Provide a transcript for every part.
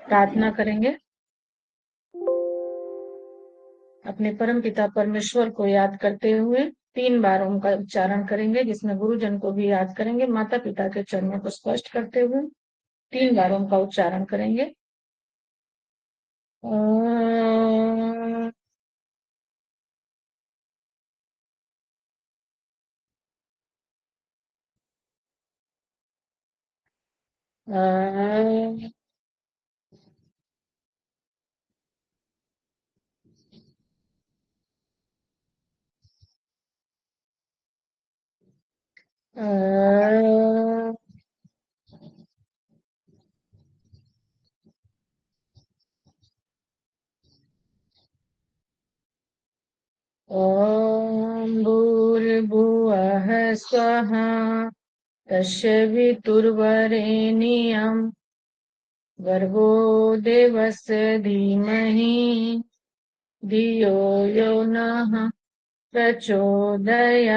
प्रार्थना करेंगे। अपने परम पिता परमेश्वर को याद करते हुए 3 बार ओम का उच्चारण करेंगे, जिसमें गुरुजन को भी याद करेंगे। माता पिता के चरणों को स्पर्श करते हुए 3 बार ओम का उच्चारण करेंगे। ओम। ॐ भूर्भुवः स्वः तस्य वितुर्वरेण्यं भर्गो देवस्य धीमहि धियो यो नः प्रचोदयात्।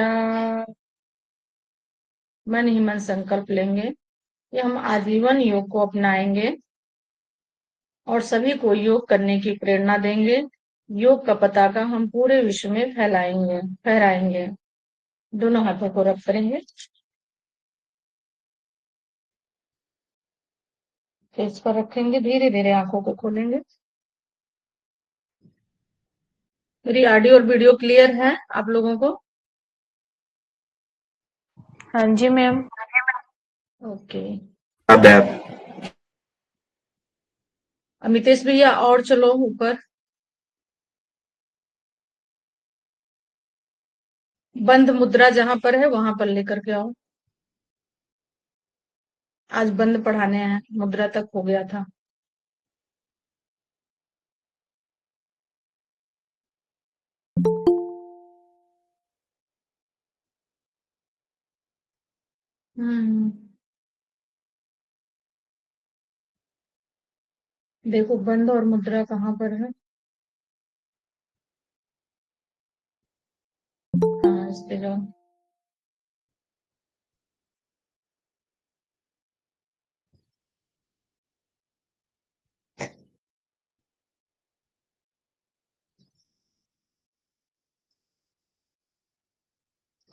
मन ही मन संकल्प लेंगे कि हम आजीवन योग को अपनाएंगे और सभी को योग करने की प्रेरणा देंगे। योग का पताका हम पूरे विश्व में फहराएंगे। दोनों हाथों को रब करेंगे, फेस पर रखेंगे, धीरे धीरे आंखों को खोलेंगे। मेरी ऑडियो और वीडियो क्लियर है आप लोगों को? हाँ जी मैम। ओके। अमितेश भैया और चलो ऊपर। बंद मुद्रा जहां पर है वहां पर लेकर के आओ। आज बंद पढ़ाने हैं, मुद्रा तक हो गया था। हम्म। देखो बंद और मुद्रा कहाँ पर है। हाँ, इस पे जाओ।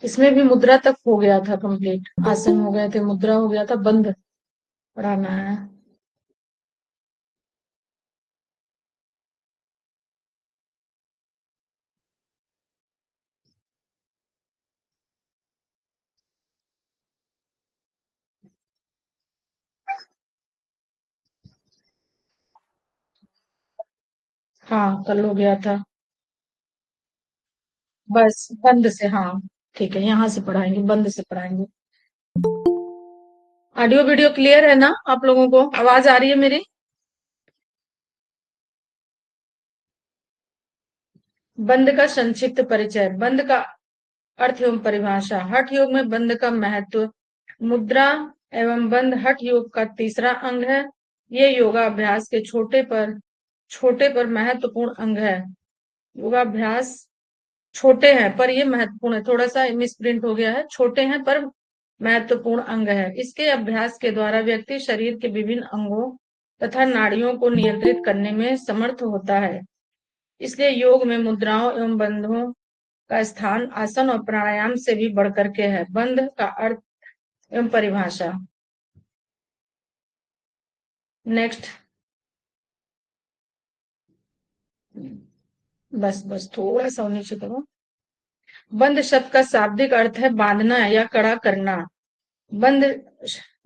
इसमें भी मुद्रा तक हो गया था कंप्लीट। आसन हो गए थे, मुद्रा हो गया था, बंद पढ़ाना है। हाँ, कल हो गया था। बस बंद से, हाँ ठीक है, यहाँ से पढ़ाएंगे, बंद से पढ़ाएंगे। ऑडियो वीडियो क्लियर है ना आप लोगों को? आवाज आ रही है मेरी? बंद का संक्षिप्त परिचय। बंद का अर्थ एवं परिभाषा। हठ योग में बंद का महत्व। मुद्रा एवं बंद हठ योग का तीसरा अंग है। ये योगाभ्यास के छोटे पर महत्वपूर्ण अंग है। योगाभ्यास छोटे हैं पर ये महत्वपूर्ण है। थोड़ा सा मिसप्रिंट हो गया है, छोटे हैं पर महत्वपूर्ण अंग है। इसके अभ्यास के द्वारा व्यक्ति शरीर के विभिन्न अंगों तथा नाड़ियों को नियंत्रित करने में समर्थ होता है। इसलिए योग में मुद्राओं एवं बंधों का स्थान आसन और प्राणायाम से भी बढ़कर के है। बंध का अर्थ एवं परिभाषा। नेक्स्ट। बस बस थोड़ा सा नीचे करो। बंध शब्द का शाब्दिक अर्थ है बांधना या कड़ा करना। बंध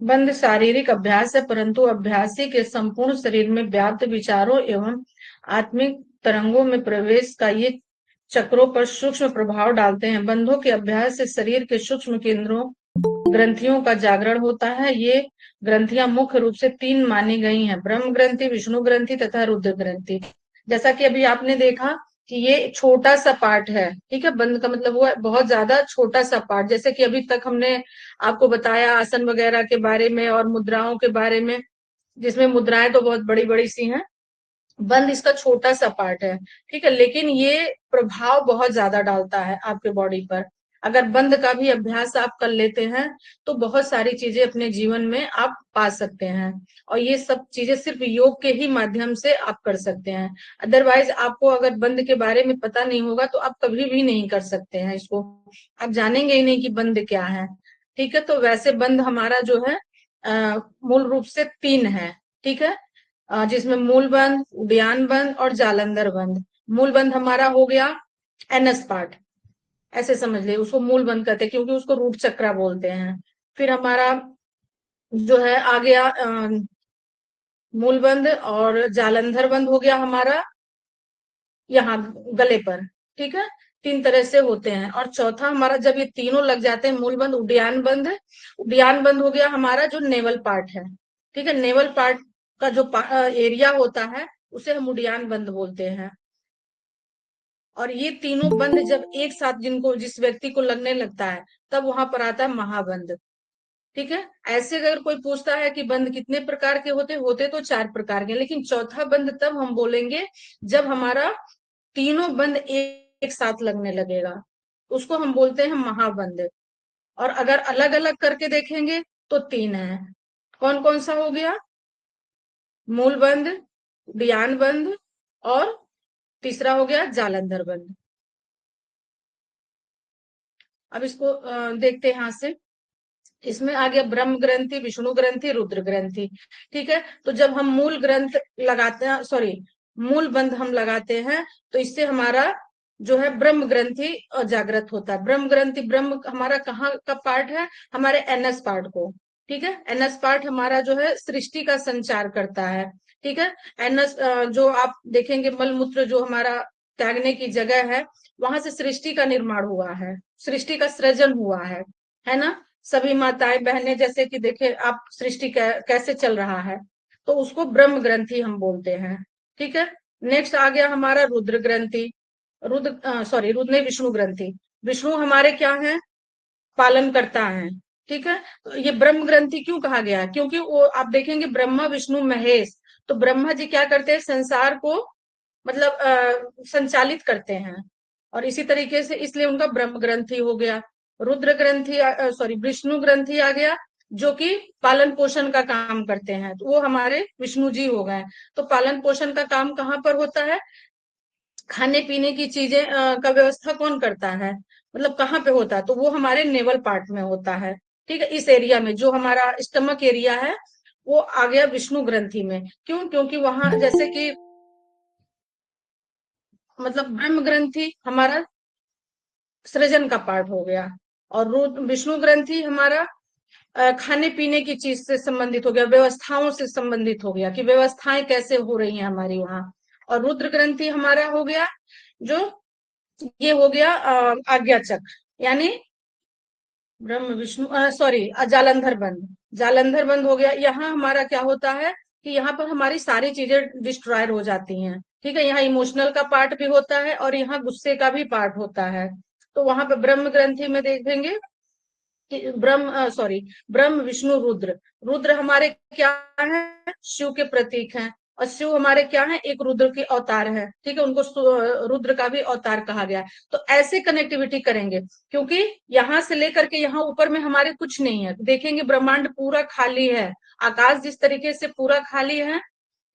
बंध शारीरिक अभ्यास है, परंतु अभ्यासी के संपूर्ण शरीर में व्याप्त विचारों एवं आत्मिक तरंगों में प्रवेश का ये चक्रों पर सूक्ष्म प्रभाव डालते हैं। बंधों के अभ्यास से शरीर के सूक्ष्म केंद्रों ग्रंथियों का जागरण होता है। ये ग्रंथियां मुख्य रूप से 3 मानी गई हैं: ब्रह्म ग्रंथि, विष्णु ग्रंथि तथा रुद्र ग्रंथि। जैसा कि अभी आपने देखा कि ये छोटा सा पार्ट है, ठीक है। बंद का मतलब वो है बहुत ज्यादा छोटा सा पार्ट। जैसे कि अभी तक हमने आपको बताया आसन वगैरह के बारे में और मुद्राओं के बारे में, जिसमें मुद्राएं तो बहुत बड़ी बड़ी सी हैं। बंद इसका छोटा सा पार्ट है, ठीक है, लेकिन ये प्रभाव बहुत ज्यादा डालता है आपके बॉडी पर। अगर बंद का भी अभ्यास आप कर लेते हैं तो बहुत सारी चीजें अपने जीवन में आप पा सकते हैं, और ये सब चीजें सिर्फ योग के ही माध्यम से आप कर सकते हैं। अदरवाइज आपको अगर बंद के बारे में पता नहीं होगा तो आप कभी भी नहीं कर सकते हैं इसको, आप जानेंगे ही नहीं कि बंद क्या है। ठीक है, तो वैसे बंद हमारा जो है मूल रूप से 3 है। ठीक है, जिसमें मूल बंद, उद्यान बंद और जालंधर बंद। मूल बंद हमारा हो गया एनएस पार्ट, ऐसे समझ लिए उसको मूल बंद कहते हैं क्योंकि उसको रूट चक्रा बोलते हैं। फिर हमारा जो है आ गया मूल बंद और जालंधर बंद हो गया हमारा यहाँ गले पर। ठीक है, 3 तरह से होते हैं। और चौथा हमारा जब ये तीनों लग जाते हैं, मूल बंद, उद्यान बंद, उद्यान बंद हो गया हमारा जो नेवल पार्ट है। ठीक है, नेवल पार्ट का जो एरिया होता है उसे हम उद्यान बंद बोलते हैं। और ये तीनों बंद जब एक साथ जिनको जिस व्यक्ति को लगने लगता है तब वहां पर आता है महाबंद। ठीक है, ऐसे अगर कोई पूछता है कि बंद कितने प्रकार के होते होते तो 4 प्रकार के, लेकिन चौथा बंद तब हम बोलेंगे जब हमारा तीनों बंद एक साथ लगने लगेगा, उसको हम बोलते हैं महाबंद। और अगर अलग अलग करके देखेंगे तो 3 है। कौन कौन सा हो गया? मूल बंद, उद्यान बंद और तीसरा हो गया जालंधर बंद। अब इसको देखते हैं यहाँ से। इसमें आ गया ब्रह्म ग्रंथि, विष्णु ग्रंथि, रुद्र ग्रंथि। ठीक है, तो जब हम मूल ग्रंथ लगाते हैं, सॉरी, मूल बंध हम लगाते हैं तो इससे हमारा जो है ब्रह्म ग्रंथि जागृत होता है। ब्रह्म ग्रंथि, ब्रह्म हमारा कहाँ का पार्ट है? हमारे एनएस पार्ट को। ठीक है, एनएस पार्ट हमारा जो है सृष्टि का संचार करता है। ठीक है, एनएस जो आप देखेंगे मलमूत्र जो हमारा त्यागने की जगह है, वहां से सृष्टि का निर्माण हुआ है, सृष्टि का सृजन हुआ है ना। सभी माताएं बहनें, जैसे कि देखे आप सृष्टि कैसे चल रहा है, तो उसको ब्रह्म ग्रंथि हम बोलते हैं। ठीक है, नेक्स्ट आ गया हमारा रुद्र ग्रंथि। रुद्र सॉरी, रुद्र नहीं, विष्णु ग्रंथि। विष्णु हमारे क्या है? पालन करता है। ठीक है, तो ये ब्रह्म ग्रंथि क्यों कहा गया है? क्योंकि वो आप देखेंगे ब्रह्मा विष्णु महेश, तो ब्रह्मा जी क्या करते हैं? संसार को मतलब संचालित करते हैं, और इसी तरीके से इसलिए उनका ब्रह्म ग्रंथि हो गया। रुद्र ग्रंथि सॉरी, विष्णु ग्रंथि आ गया जो कि पालन पोषण का काम करते हैं, तो वो हमारे विष्णु जी हो गए। तो पालन पोषण का काम कहाँ पर होता है? खाने पीने की चीजें का व्यवस्था कौन करता है, मतलब कहाँ पे होता है? तो वो हमारे नेवल पार्ट में होता है। ठीक है, इस एरिया में जो हमारा स्टमक एरिया है वो आ गया विष्णु ग्रंथि में। क्यों? क्योंकि वहां जैसे कि मतलब ब्रह्म ग्रंथि हमारा सृजन का पार्ट हो गया, और विष्णु ग्रंथि हमारा खाने पीने की चीज से संबंधित हो गया, व्यवस्थाओं से संबंधित हो गया कि व्यवस्थाएं कैसे हो रही हैं हमारी वहां। और रुद्र ग्रंथि हमारा हो गया जो ये हो गया आज्ञा चक्र, यानी ब्रह्म विष्णु सॉरी जालंधर बंद, जालंधर बंद हो गया। यहाँ हमारा क्या होता है कि यहाँ पर हमारी सारी चीजें डिस्ट्रॉयर हो जाती हैं। ठीक है, यहाँ इमोशनल का पार्ट भी होता है और यहाँ गुस्से का भी पार्ट होता है। तो वहां पे ब्रह्म ग्रंथि में देखेंगे कि ब्रह्म सॉरी, ब्रह्म विष्णु रुद्र, रुद्र हमारे क्या है? शिव के प्रतीक हैं, और शिव हमारे क्या है? एक रुद्र के अवतार है। ठीक है, उनको रुद्र का भी अवतार कहा गया है। तो ऐसे कनेक्टिविटी करेंगे, क्योंकि यहाँ से लेकर के यहाँ ऊपर में हमारे कुछ नहीं है। देखेंगे ब्रह्मांड पूरा खाली है, आकाश जिस तरीके से पूरा खाली है,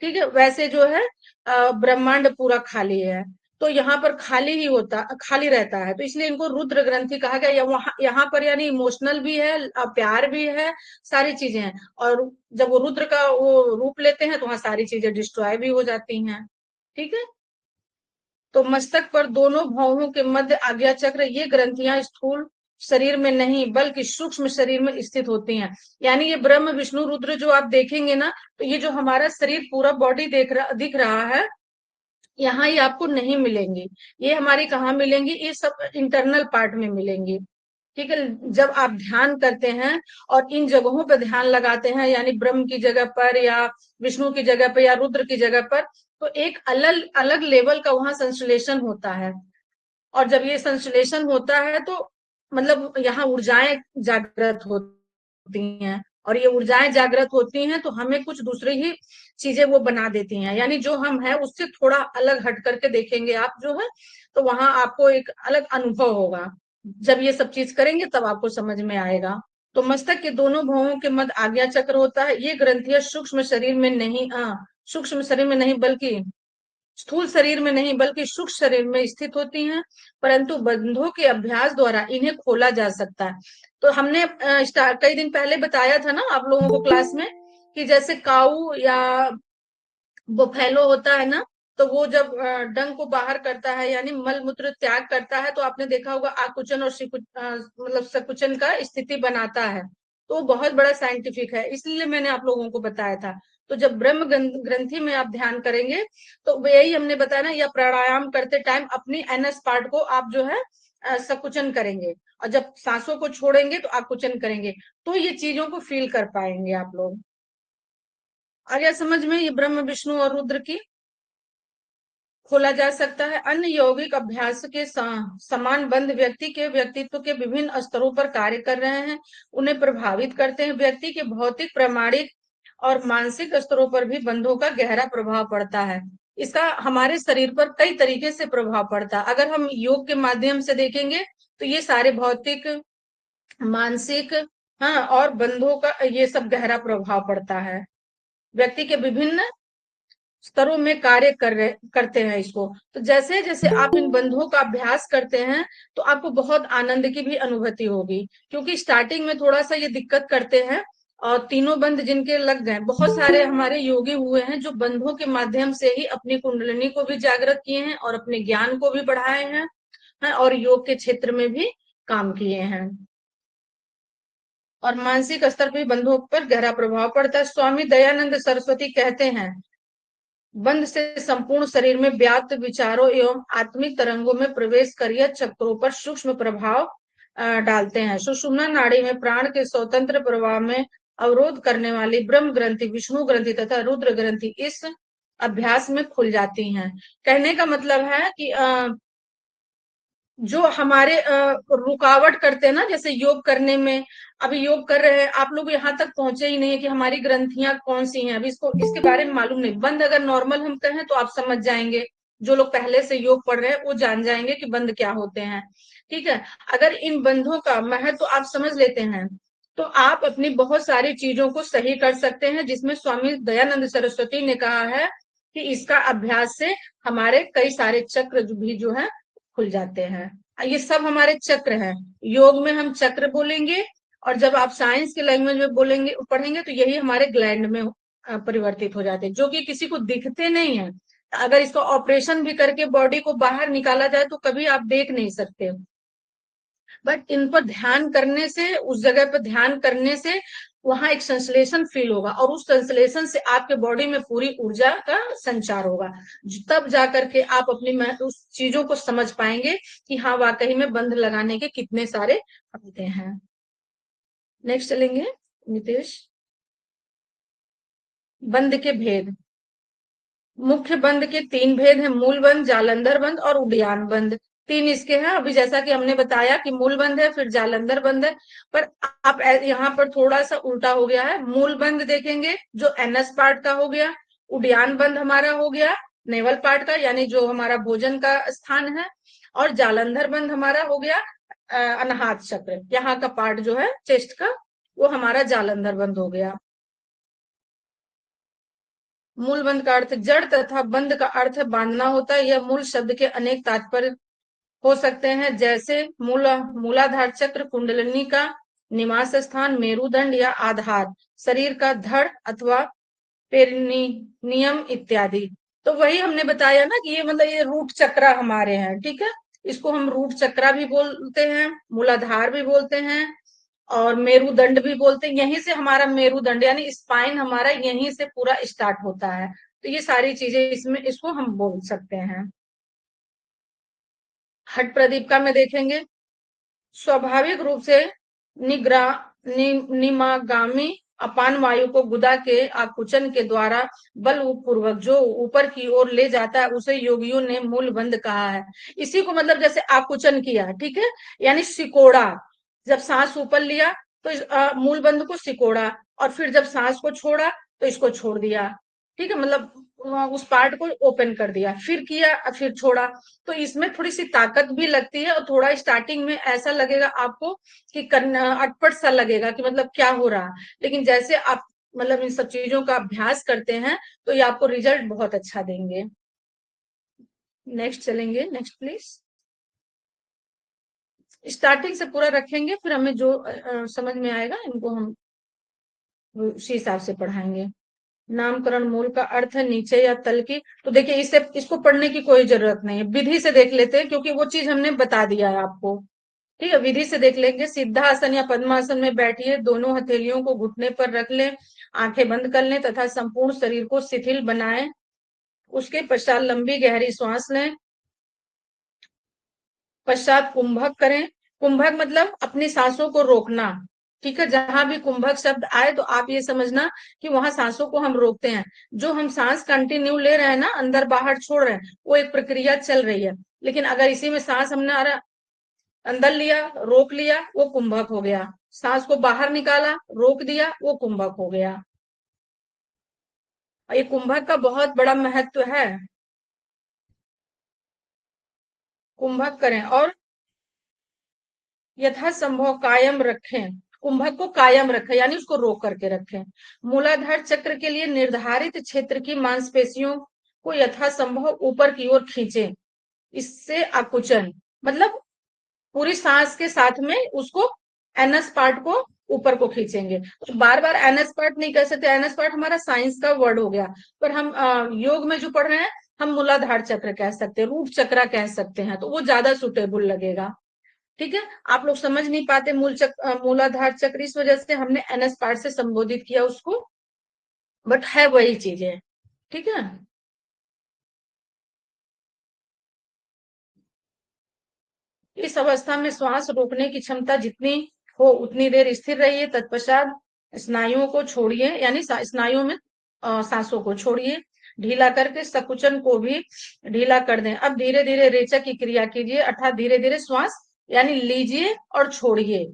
ठीक है, वैसे जो है ब्रह्मांड पूरा खाली है। तो यहाँ पर खाली ही होता, खाली रहता है, तो इसलिए इनको रुद्र ग्रंथि कहा गया। यहाँ पर यानी इमोशनल भी है, प्यार भी है, सारी चीजें हैं। और जब वो रुद्र का वो रूप लेते हैं तो वहां सारी चीजें डिस्ट्रॉय भी हो जाती हैं। ठीक है, तो मस्तक पर दोनों भौहों के मध्य आज्ञा चक्र, ये ग्रंथियां स्थूल शरीर में नहीं बल्कि सूक्ष्म शरीर में स्थित होती हैं। यानी ये ब्रह्म विष्णु रुद्र जो आप देखेंगे ना, तो ये जो हमारा शरीर पूरा बॉडी दिख रहा है, यहाँ ये आपको नहीं मिलेंगी। ये हमारी कहाँ मिलेंगी? ये सब इंटरनल पार्ट में मिलेंगी। ठीक है, जब आप ध्यान करते हैं और इन जगहों पर ध्यान लगाते हैं, यानी ब्रह्म की जगह पर या विष्णु की जगह पर या रुद्र की जगह पर, तो एक अलग अलग लेवल का वहां संश्लेषण होता है। और जब ये संश्लेषण होता है तो मतलब यहाँ ऊर्जाएं जागृत होती हैं, और ये ऊर्जाएं जागृत होती हैं तो हमें कुछ दूसरी ही चीजें वो बना देती हैं, यानी जो हम है उससे थोड़ा अलग हट करके देखेंगे आप जो है, तो वहां आपको एक अलग अनुभव होगा। जब ये सब चीज करेंगे तब आपको समझ में आएगा। तो मस्तक के दोनों भवों के मध्य आज्ञा चक्र होता है। ये ग्रंथियां सूक्ष्म शरीर में नहीं बल्कि स्थूल शरीर में नहीं बल्कि सूक्ष्म शरीर में स्थित होती हैं, परंतु बंधों के अभ्यास द्वारा इन्हें खोला जा सकता है। तो हमने कई दिन पहले बताया था ना आप लोगों को क्लास में, कि जैसे काऊ या बुफैलो होता है ना, तो वो जब डंग को बाहर करता है यानी मल मूत्र त्याग करता है, तो आपने देखा होगा आकुचन और मतलब सकुचन का स्थिति बनाता है। तो वो बहुत बड़ा साइंटिफिक है, इसलिए मैंने आप लोगों को बताया था। तो जब ब्रह्म ग्रंथि में आप ध्यान करेंगे तो यही हमने बताया ना, या प्राणायाम करते टाइम अपनी एनएस पार्ट को आप जो है सकुचन करेंगे, और जब सांसों को छोड़ेंगे तो आकुचन करेंगे, तो ये चीजों को फील कर पाएंगे आप लोग। आ गया समझ में, ये ब्रह्म विष्णु और रुद्र की खोला जा सकता है। अन्य यौगिक अभ्यास के समान बंध व्यक्ति के व्यक्तित्व के विभिन्न स्तरों पर कार्य कर रहे हैं, उन्हें प्रभावित करते हैं। व्यक्ति के भौतिक, प्रामाणिक और मानसिक स्तरों पर भी बंधों का गहरा प्रभाव पड़ता है। इसका हमारे शरीर पर कई तरीके से प्रभाव पड़ता है। अगर हम योग के माध्यम से देखेंगे तो ये सारे भौतिक, मानसिक, हाँ, और बंधों का ये सब गहरा प्रभाव पड़ता है। व्यक्ति के विभिन्न स्तरों में कार्य करते हैं इसको। तो जैसे जैसे आप इन बंधुओं का अभ्यास करते हैं तो आपको बहुत आनंद की भी अनुभूति होगी, क्योंकि स्टार्टिंग में थोड़ा सा ये दिक्कत करते हैं। और तीनों बंध जिनके लग गए, बहुत सारे हमारे योगी हुए हैं जो बंधुओं के माध्यम से ही अपनी कुंडलिनी को भी जागृत किए हैं और अपने ज्ञान को भी बढ़ाए हैं, और योग के क्षेत्र में भी काम किए हैं। और मानसिक स्तर पर बंधुओं पर गहरा प्रभाव पड़ता है। स्वामी दयानंद सरस्वती कहते हैं, बंध से संपूर्ण शरीर में व्याप्त विचारों एवं आत्मिक तरंगों में प्रवेश कर यह चक्रों पर सूक्ष्म प्रभाव डालते हैं। सुषुम्ना नाड़ी में प्राण के स्वतंत्र प्रवाह में अवरोध करने वाली ब्रह्म ग्रंथि, विष्णु ग्रंथि तथा रुद्र ग्रंथि इस अभ्यास में खुल जाती हैं। कहने का मतलब है कि जो हमारे रुकावट करते हैं ना, जैसे योग करने में, अभी योग कर रहे हैं आप लोग, यहाँ तक पहुंचे ही नहीं है कि हमारी ग्रंथियां कौन सी हैं, अभी इसको इसके बारे में मालूम नहीं। बंद अगर नॉर्मल हम कहें तो आप समझ जाएंगे, जो लोग पहले से योग पढ़ रहे हैं वो जान जाएंगे कि बंद क्या होते हैं। ठीक है, अगर इन बंधों का महत्व तो आप समझ लेते हैं तो आप अपनी बहुत सारी चीजों को सही कर सकते हैं, जिसमें स्वामी दयानंद सरस्वती ने कहा है कि इसका अभ्यास से हमारे कई सारे चक्र भी जो है खुल जाते हैं। ये सब हमारे चक्र हैं। योग में हम चक्र बोलेंगे, और जब आप साइंस के लैंग्वेज में बोलेंगे पढ़ेंगे तो यही हमारे ग्लैंड में परिवर्तित हो जाते हैं, जो कि किसी को दिखते नहीं है। अगर इसको ऑपरेशन भी करके बॉडी को बाहर निकाला जाए तो कभी आप देख नहीं सकते, बट इन पर ध्यान करने से, उस जगह पर ध्यान करने से वहां एक संश्लेषण फील होगा, और उस संश्लेषण से आपके बॉडी में पूरी ऊर्जा का संचार होगा। तब जाकर के आप अपनी उस चीजों को समझ पाएंगे कि हाँ वाकई में बंध लगाने के कितने सारे फायदे हैं। नेक्स्ट चलेंगे नितेश। बंध के भेद। मुख्य बंध के तीन भेद हैं, मूल बंध, जालंधर बंध और उद्यान बंध। तीन इसके हैं। अभी जैसा कि हमने बताया कि मूल बंध है, फिर जालंधर बंध है, पर आप यहाँ पर थोड़ा सा उल्टा हो गया है। मूल बंध देखेंगे जो एनएस पार्ट का हो गया, उद्यान बंध हमारा हो गया नेवल पार्ट का, यानी जो हमारा भोजन का स्थान है, और जालंधर बंध हमारा हो गया अनाहत चक्र, यहाँ का पार्ट जो है चेस्ट का, वो हमारा जालंधर बंध हो गया। मूल बंध का अर्थ जड़ तथा बंध का अर्थ बांधना होता है। यह मूल शब्द के अनेक तात्पर्य हो सकते हैं, जैसे मूलाधार चक्र, कुंडलिनी का निवास स्थान, मेरुदंड या आधार, शरीर का धड़ अथवा पेरिनियम इत्यादि। तो वही हमने बताया ना कि ये मतलब ये रूट चक्रा हमारे हैं। ठीक है, इसको हम रूट चक्रा भी बोलते हैं, मूलाधार भी बोलते हैं, और मेरुदंड भी बोलते हैं। यहीं से हमारा मेरुदंड यानी स्पाइन हमारा यहीं से पूरा स्टार्ट होता है। तो ये सारी चीजें इसमें, इसको हम बोल सकते हैं। हट प्रदीपिका में देखेंगे, स्वाभाविक रूप से निमागामी अपान वायु को गुदा के आकुचन के द्वारा बल पूर्वक जो ऊपर की ओर ले जाता है उसे योगियों ने मूल बंध कहा है। इसी को मतलब जैसे आकुचन किया, ठीक है, यानी सिकोड़ा। जब सांस ऊपर लिया तो मूल बंध को सिकोड़ा, और फिर जब सांस को छोड़ा तो इसको छोड़ दिया। ठीक है, मतलब उस पार्ट को ओपन कर दिया, फिर किया, फिर छोड़ा। तो इसमें थोड़ी सी ताकत भी लगती है और थोड़ा स्टार्टिंग में ऐसा लगेगा आपको कि करना अटपट सा लगेगा कि मतलब क्या हो रहा है। लेकिन जैसे आप मतलब इन सब चीजों का अभ्यास करते हैं तो ये आपको रिजल्ट बहुत अच्छा देंगे। नेक्स्ट चलेंगे, नेक्स्ट प्लीज। स्टार्टिंग से पूरा रखेंगे, फिर हमें जो समझ में आएगा इनको हम उसी हिसाब से पढ़ाएंगे। नामकरण मूल का अर्थ है नीचे या तल की। तो देखिए इसे इसको पढ़ने की कोई जरूरत नहीं है, विधि से देख लेते हैं क्योंकि वो चीज हमने बता दिया है आपको। ठीक है, विधि से देख लेंगे। सिद्धासन या पद्मासन में बैठिए, दोनों हथेलियों को घुटने पर रख लें, आंखें बंद कर लें तथा संपूर्ण शरीर को शिथिल बनाएं। उसके पश्चात लंबी गहरी सांस लें। पश्चात कुंभक करें। कुंभक मतलब अपनी सांसों को रोकना। ठीक है, जहां भी कुंभक शब्द आए तो आप ये समझना कि वहां सांसों को हम रोकते हैं। जो हम सांस कंटिन्यू ले रहे हैं ना, अंदर बाहर छोड़ रहे हैं, वो एक प्रक्रिया चल रही है। लेकिन अगर इसी में सांस हमने अंदर लिया, रोक लिया, वो कुंभक हो गया। सांस को बाहर निकाला, रोक दिया, वो कुंभक हो गया। ये कुंभक का बहुत बड़ा महत्व है। कुंभक करें और यथासंभव कायम रखें। कुंभक को कायम रखें यानी उसको रोक करके रखें। मूलाधार चक्र के लिए निर्धारित क्षेत्र की मांसपेशियों को यथासंभव ऊपर की ओर खींचें। इससे आकुचन मतलब पूरी सांस के साथ में उसको एनएस पार्ट को ऊपर को खींचेंगे। तो बार बार एनएस पार्ट नहीं कह सकते, एनएस पार्ट हमारा साइंस का वर्ड हो गया। पर हम योग में जो पढ़ रहे हैं, हम मूलाधार चक्र कह सकते हैं, रूट चक्र कह सकते हैं, तो वो ज्यादा सुटेबल लगेगा। ठीक है, आप लोग समझ नहीं पाते मूलाधार चक्र, इस वजह से हमने एनएस पार्ट से संबोधित किया उसको, बट है वही चीजें। ठीक है, इस अवस्था में श्वास रोकने की क्षमता जितनी हो उतनी देर स्थिर रहिए। तत्पश्चात स्नायुओं को छोड़िए, यानी स्नायुओं में सांसों को छोड़िए, ढीला करके सकुचन को भी ढीला कर दें। अब धीरे धीरे रेचक की क्रिया कीजिए, अर्थात धीरे धीरे श्वास यानी लीजिए और छोड़िए।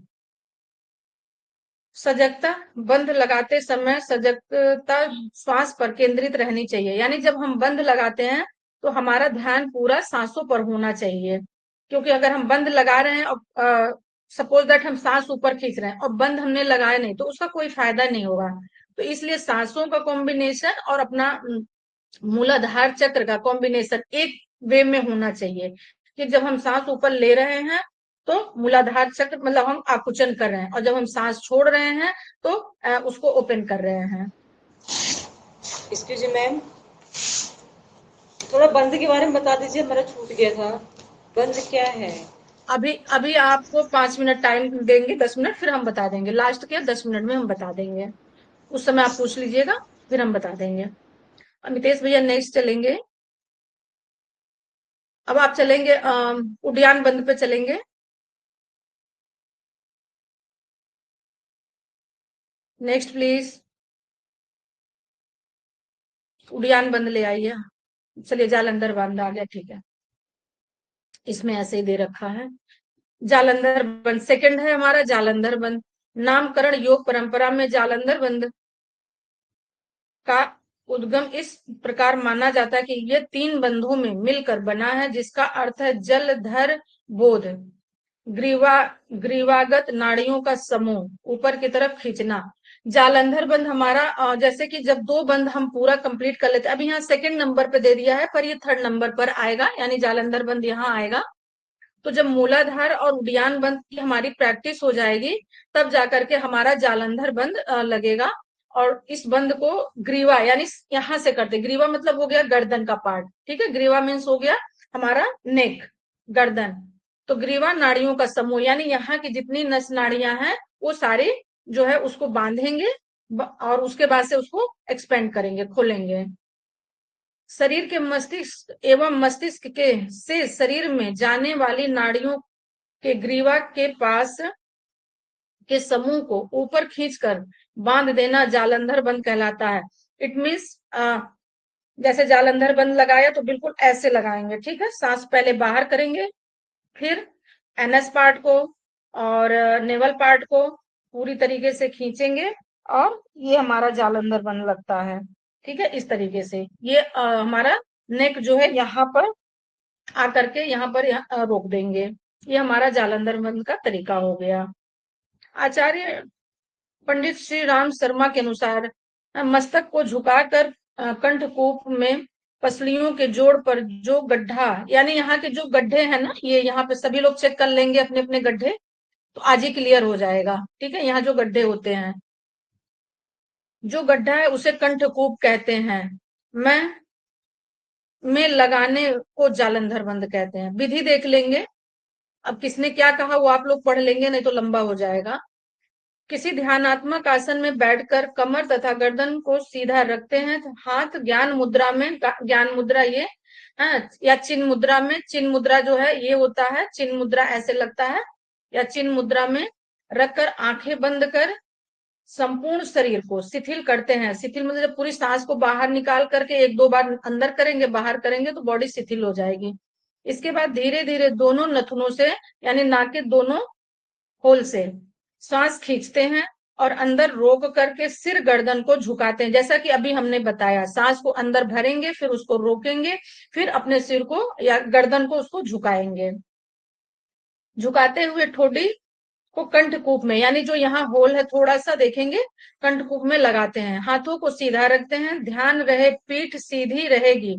सजगता, बंद लगाते समय सजगता श्वास पर केंद्रित रहनी चाहिए। यानी जब हम बंद लगाते हैं तो हमारा ध्यान पूरा सांसों पर होना चाहिए। क्योंकि अगर हम बंद लगा रहे हैं और सपोज दैट हम सांस ऊपर खींच रहे हैं और बंद हमने लगाया नहीं, तो उसका कोई फायदा नहीं होगा। तो इसलिए सांसों का कॉम्बिनेशन और अपना मूलाधार चक्र का कॉम्बिनेशन एक वे में होना चाहिए। कि जब हम सांस ऊपर ले रहे हैं तो मूलाधार चक्र मतलब हम आकुचन कर रहे हैं, और जब हम सांस छोड़ रहे हैं तो उसको ओपन कर रहे हैं। एक्सक्यूज मी मैम, थोड़ा बंद के बारे में बता दीजिए, मेरा छूट गया था। बंद क्या है? अभी अभी आपको 5 मिनट टाइम देंगे, 10 मिनट, फिर हम बता देंगे। लास्ट के 10 मिनट में हम बता देंगे, उस समय आप पूछ लीजिएगा, फिर हम बता देंगे। अमितेश भैया नेक्स्ट चलेंगे। अब आप चलेंगे उद्यान बंद पे चलेंगे। नेक्स्ट प्लीज, उद्यान बंद ले आइए। चलिए, जालंधर बंद आ गया, ठीक है, इसमें ऐसे ही दे रखा है। जालंधर बंद सेकंड है हमारा, जालंधर बंद। नामकरण योग परंपरा में जालंधर बंद का उद्गम इस प्रकार माना जाता है कि ये 3 बंधों में मिलकर बना है, जिसका अर्थ है जलधर बोध। ग्रीवा ग्रीवागत नाड़ियों का समूह ऊपर की तरफ खींचना। जालंधर बंद हमारा जैसे कि जब 2 बंद हम पूरा कंप्लीट कर लेते हैं, अभी यहाँ सेकंड नंबर पे दे दिया है, पर ये थर्ड नंबर पर आएगा, यानी जालंधर बंद यहाँ आएगा। तो जब मूलाधार और उद्यान बंद की हमारी प्रैक्टिस हो जाएगी, तब जाकर के हमारा जालंधर बंद लगेगा। और इस बंद को ग्रीवा यानी यहां से करते, ग्रीवा मतलब हो गया गर्दन का पार्ट। ठीक है, ग्रीवा मीन्स हो गया हमारा नेक, गर्दन। तो ग्रीवा नाड़ियों का समूह यानी यहाँ की जितनी नस नाड़ियां हैं वो सारी जो है उसको बांधेंगे, और उसके बाद से उसको एक्सपेंड करेंगे, खोलेंगे। शरीर के मस्तिष्क एवं मस्तिष्क के से शरीर में जाने वाली नाड़ियों के ग्रीवा के पास के समूह को ऊपर खींचकर बांध देना जालंधर बंद कहलाता है। इट मीन्स जैसे जालंधर बंद लगाया तो बिल्कुल ऐसे लगाएंगे। ठीक है, सांस पहले बाहर करेंगे, फिर एनएस पार्ट को और नेवल पार्ट को पूरी तरीके से खींचेंगे, और ये हमारा जालंधर बंद लगता है। ठीक है, इस तरीके से ये हमारा नेक जो है यहाँ पर आकर के यहाँ पर रोक देंगे। ये हमारा जालंधर बंद का तरीका हो गया। आचार्य पंडित श्री राम शर्मा के अनुसार मस्तक को झुकाकर कंठकूप में पसलियों के जोड़ पर जो गड्ढा, यानी यहाँ के जो गड्ढे हैं ना, ये यहाँ पे सभी लोग चेक कर लेंगे अपने अपने गड्ढे, तो आज ही क्लियर हो जाएगा। ठीक है, यहाँ जो गड्ढे होते हैं, जो गड्ढा है उसे कंठकूप कहते हैं। मैं में लगाने को जालंधर बंद कहते हैं। विधि देख लेंगे, अब किसने क्या कहा वो आप लोग पढ़ लेंगे, नहीं तो लंबा हो जाएगा। किसी ध्यानात्मक आसन में बैठकर कमर तथा गर्दन को सीधा रखते हैं, हाथ ज्ञान मुद्रा में, ज्ञान मुद्रा ये, हाँ, या चिन्ह मुद्रा में, चिन्ह मुद्रा जो है ये होता है, चिन्ह मुद्रा ऐसे लगता है, या चिन्ह मुद्रा में रखकर आंखें बंद कर संपूर्ण शरीर को शिथिल करते हैं। शिथिल मतलब जब पूरी सांस को बाहर निकाल करके एक दो बार अंदर करेंगे बाहर करेंगे तो बॉडी शिथिल हो जाएगी। इसके बाद धीरे धीरे दोनों नथुनों से, यानी नाक के दोनों होल से श्वास खींचते हैं और अंदर रोक करके सिर गर्दन को झुकाते हैं। जैसा कि अभी हमने बताया, सांस को अंदर भरेंगे, फिर उसको रोकेंगे, फिर अपने सिर को या गर्दन को उसको झुकाएंगे। झुकाते हुए ठोडी को कंठकूप में, यानी जो यहाँ होल है थोड़ा सा देखेंगे, कंठकूप में लगाते हैं। हाथों को सीधा रखते हैं, ध्यान रहे पीठ सीधी रहेगी।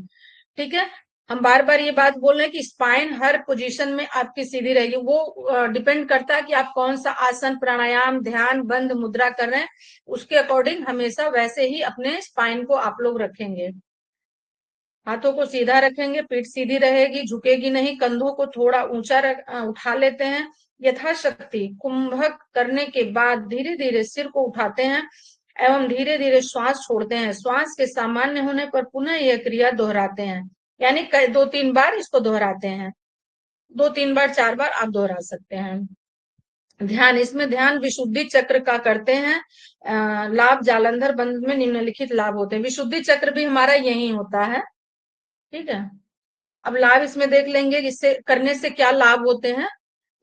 ठीक है, हम बार बार ये बात बोल रहे हैं कि स्पाइन हर पोजीशन में आपकी सीधी रहेगी। वो डिपेंड करता है कि आप कौन सा आसन, प्राणायाम, ध्यान, बंद मुद्रा कर रहे हैं, उसके अकॉर्डिंग हमेशा वैसे ही अपने स्पाइन को आप लोग रखेंगे। हाथों को सीधा रखेंगे, पीठ सीधी रहेगी, झुकेगी नहीं। कंधों को थोड़ा ऊंचा उठा लेते हैं। यथाशक्ति कुंभक करने के बाद धीरे धीरे सिर को उठाते हैं एवं धीरे धीरे श्वास छोड़ते हैं। श्वास के सामान्य होने पर पुनः यह क्रिया दोहराते हैं, यानी दो तीन बार इसको दोहराते हैं, दो तीन बार चार बार आप दोहरा सकते हैं। ध्यान, इसमें ध्यान विशुद्धि चक्र का करते हैं। लाभ जालंधर बंद में निम्नलिखित लाभ होते हैं। विशुद्धि चक्र भी हमारा यही होता है। ठीक है, अब लाभ इसमें देख लेंगे, इससे करने से क्या लाभ होते हैं।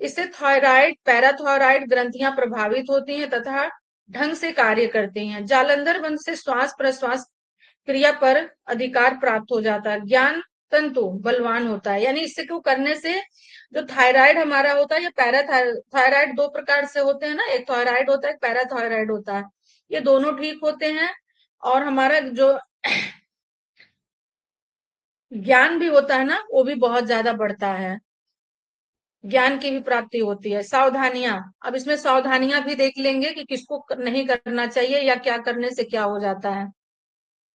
इससे थायराइड, पैराथायराइड ग्रंथियां प्रभावित होती हैं तथा ढंग से कार्य करती हैं। जालंधर बंद से श्वास प्रश्वास क्रिया पर अधिकार प्राप्त हो जाता है। ज्ञान तंतु बलवान होता है, यानी इससे क्यों करने से जो थायराइड हमारा होता है, या पैराथायराइड दो प्रकार से होते हैं ना, एक थायराइड होता है, एक पैराथायराइड होता है, ये दोनों ठीक होते हैं। और हमारा जो ज्ञान भी होता है ना, वो भी बहुत ज्यादा बढ़ता है, ज्ञान की भी प्राप्ति होती है। सावधानियां, अब इसमें सावधानियां भी देख लेंगे कि किसको नहीं करना चाहिए या क्या करने से क्या हो जाता है।